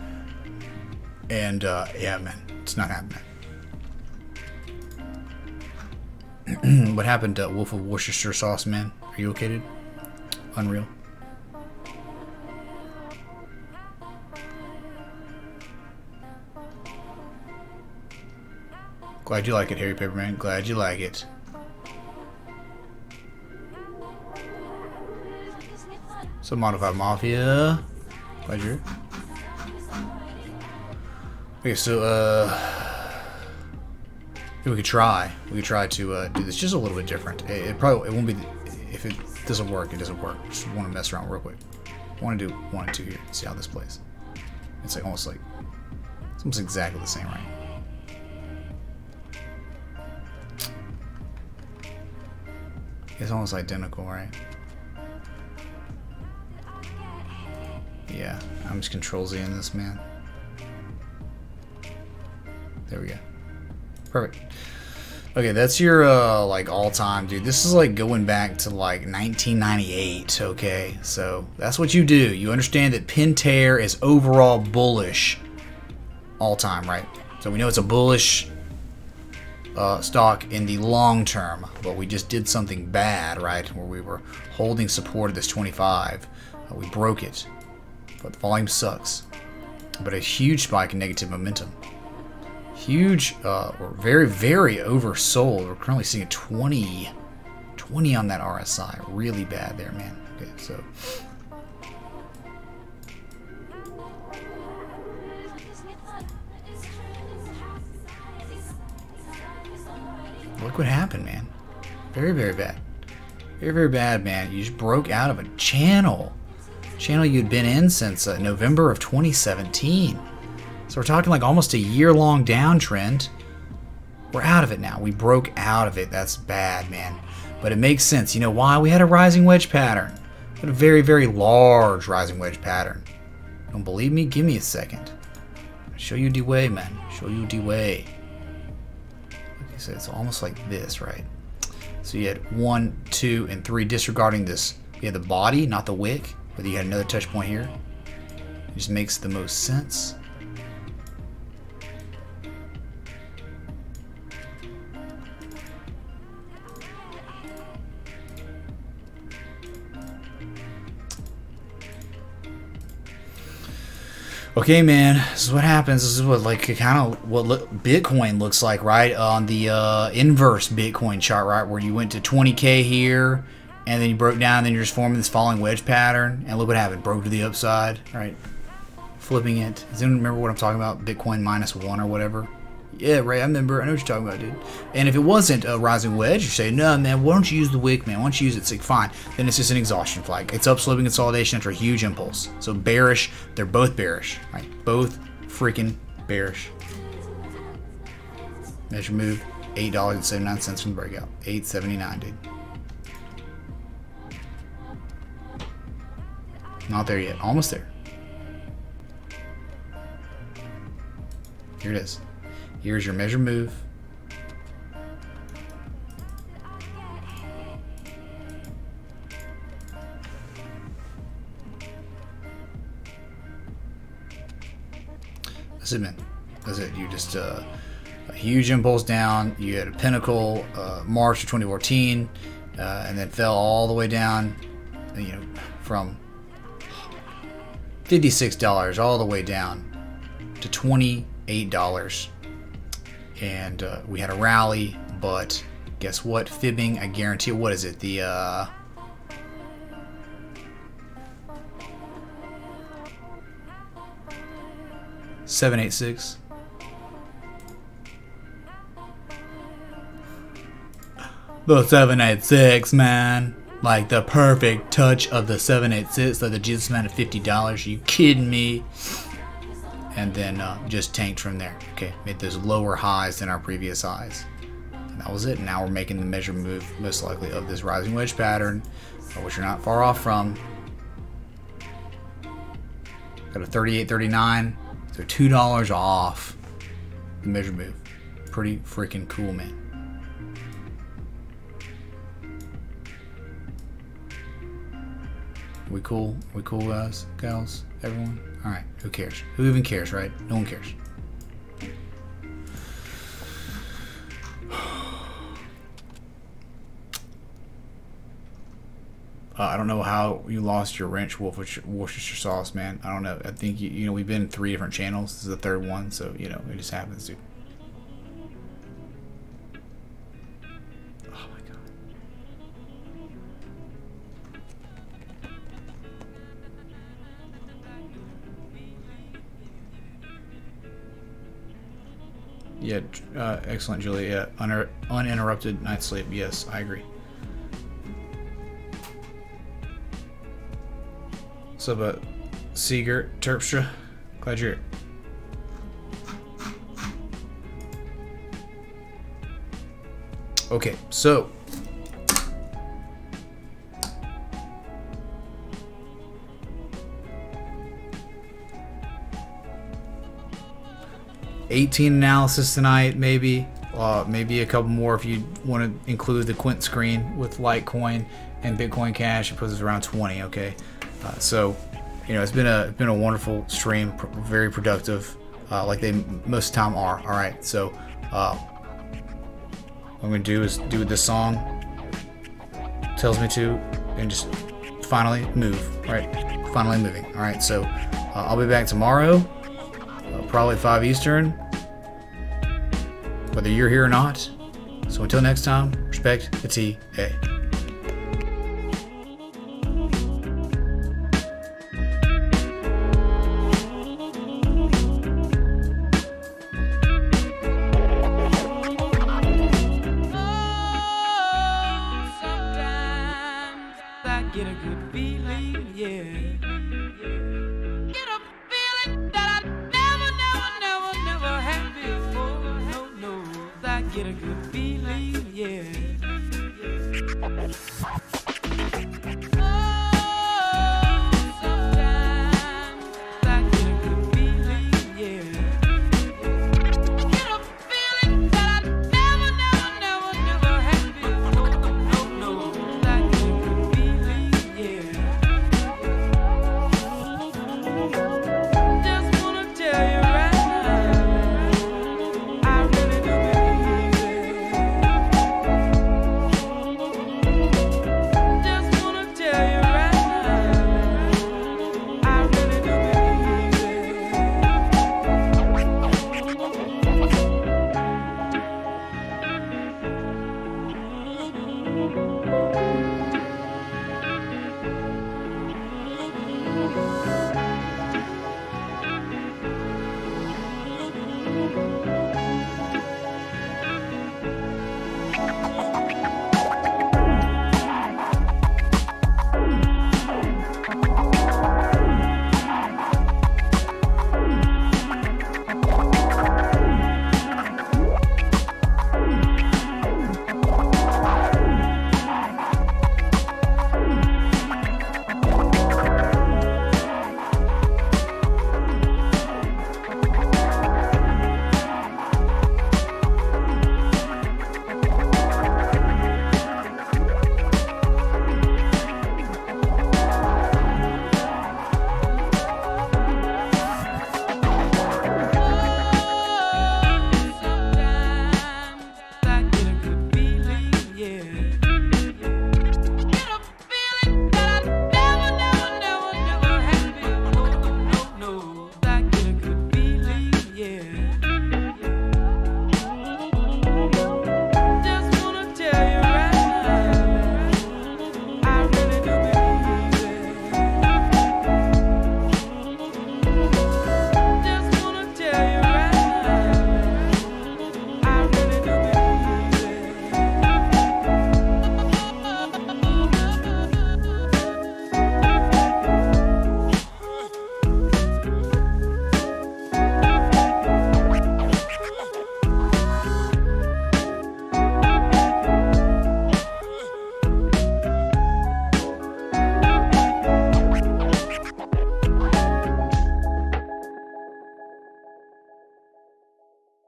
And, yeah, man, it's not happening. What happened to Wolf of Worcestershire sauce, man? Are you okay, dude? Unreal. Glad you like it, Harry Paperman. Glad you like it. So Modified Mafia. Glad you're here. Okay, so we could try. We could try to do this just a little bit different. It won't be. If it doesn't work, it doesn't work. Just want to mess around real quick. I want to do 1 and 2 here. See how this plays. It's like almost exactly the same, right? It's almost identical, right? Yeah, I'm just Control-Z in this, man. There we go. Perfect. Okay, that's your, like, all-time, dude. This is, like, going back to, like, 1998, okay? So, that's what you do. You understand that Pentair is overall bullish all-time, right? So, we know it's a bullish stock in the long term, but we just did something bad, right? Where we were holding support at this 25. We broke it. but the volume sucks. But a huge spike in negative momentum. Huge, we're very, very oversold. We're currently seeing a 20 on that RSI. Really bad there, man. Okay, so. Look what happened, man. Very, very bad. Very, very bad, man. You just broke out of a channel you'd been in since November of 2017. So we're talking like almost a year-long downtrend. We're out of it now. We broke out of it. That's bad, man. But it makes sense. You know why? We had a rising wedge pattern. We had a very, very large rising wedge pattern. Don't believe me? Give me a second. I'll show you the way, man. Show you the way. Okay, so it's almost like this, right? So you had 1, 2, and 3 disregarding this. You had the body, not the wick. But you had another touch point here. It just makes the most sense. Okay, man, this is what happens. This is what Bitcoin looks like, right? On the inverse Bitcoin chart, right, where you went to 20K here, and then you broke down, and then you're just forming this falling wedge pattern, and look what happened. Broke to the upside, right? Flipping it. Does anyone remember what I'm talking about? Bitcoin -1 or whatever? Yeah, right, I remember. I know what you're talking about, dude. And if it wasn't a rising wedge, you say, no, man, why don't you use the wick, man? Why don't you use it? It's like, fine. Then it's just an exhaustion flag. It's upsloping consolidation after a huge impulse. So bearish. They're both bearish, right? Both freaking bearish. Measure move, $8.79 from the breakout. $8.79, dude. Not there yet. Almost there. Here it is. Here's your measure move. That's it, man. That's it. You just a huge impulse down. You had a pinnacle March of 2014, and then fell all the way down. You know, from $56 all the way down to $28. And we had a rally, but guess what? Fibbing, I guarantee. What is it? The 786. The 786, man. Like the perfect touch of the 786, like the Jesus man of $50. Are you kidding me? And then just tanked from there. Okay, made those lower highs than our previous highs. And that was it. Now we're making the measure move, most likely, of this rising wedge pattern, which you're not far off from. Got a 38.39, so $2 off the measure move. Pretty freaking cool, man. We cool? We cool, guys, gals, everyone? Alright, who cares? Who even cares, right? No one cares. I don't know how you lost your ranch Worcestershire sauce, man. I don't know. I think, you know, we've been in 3 different channels. This is the 3rd one, so, you know, it just happens, dude. Yeah, excellent, Julia. Yeah, uninterrupted night's sleep. Yes, I agree. What's up, Seeger Terpstra? Glad you're here. Okay, so $18 analysis tonight, maybe. Maybe a couple more if you want to include the Quint screen with Litecoin and Bitcoin Cash. It puts us around 20. Okay, so you know it's been a wonderful stream, very productive, like they most of the time are. All right, so what I'm gonna do is do what this song tells me to, and just finally move. Right, finally moving. All right, so I'll be back tomorrow, probably 5 Eastern, whether you're here or not. So until next time, respect the TA. Get a good feeling, yeah. Get a feeling that I never had before. No, I get a good feeling, yeah.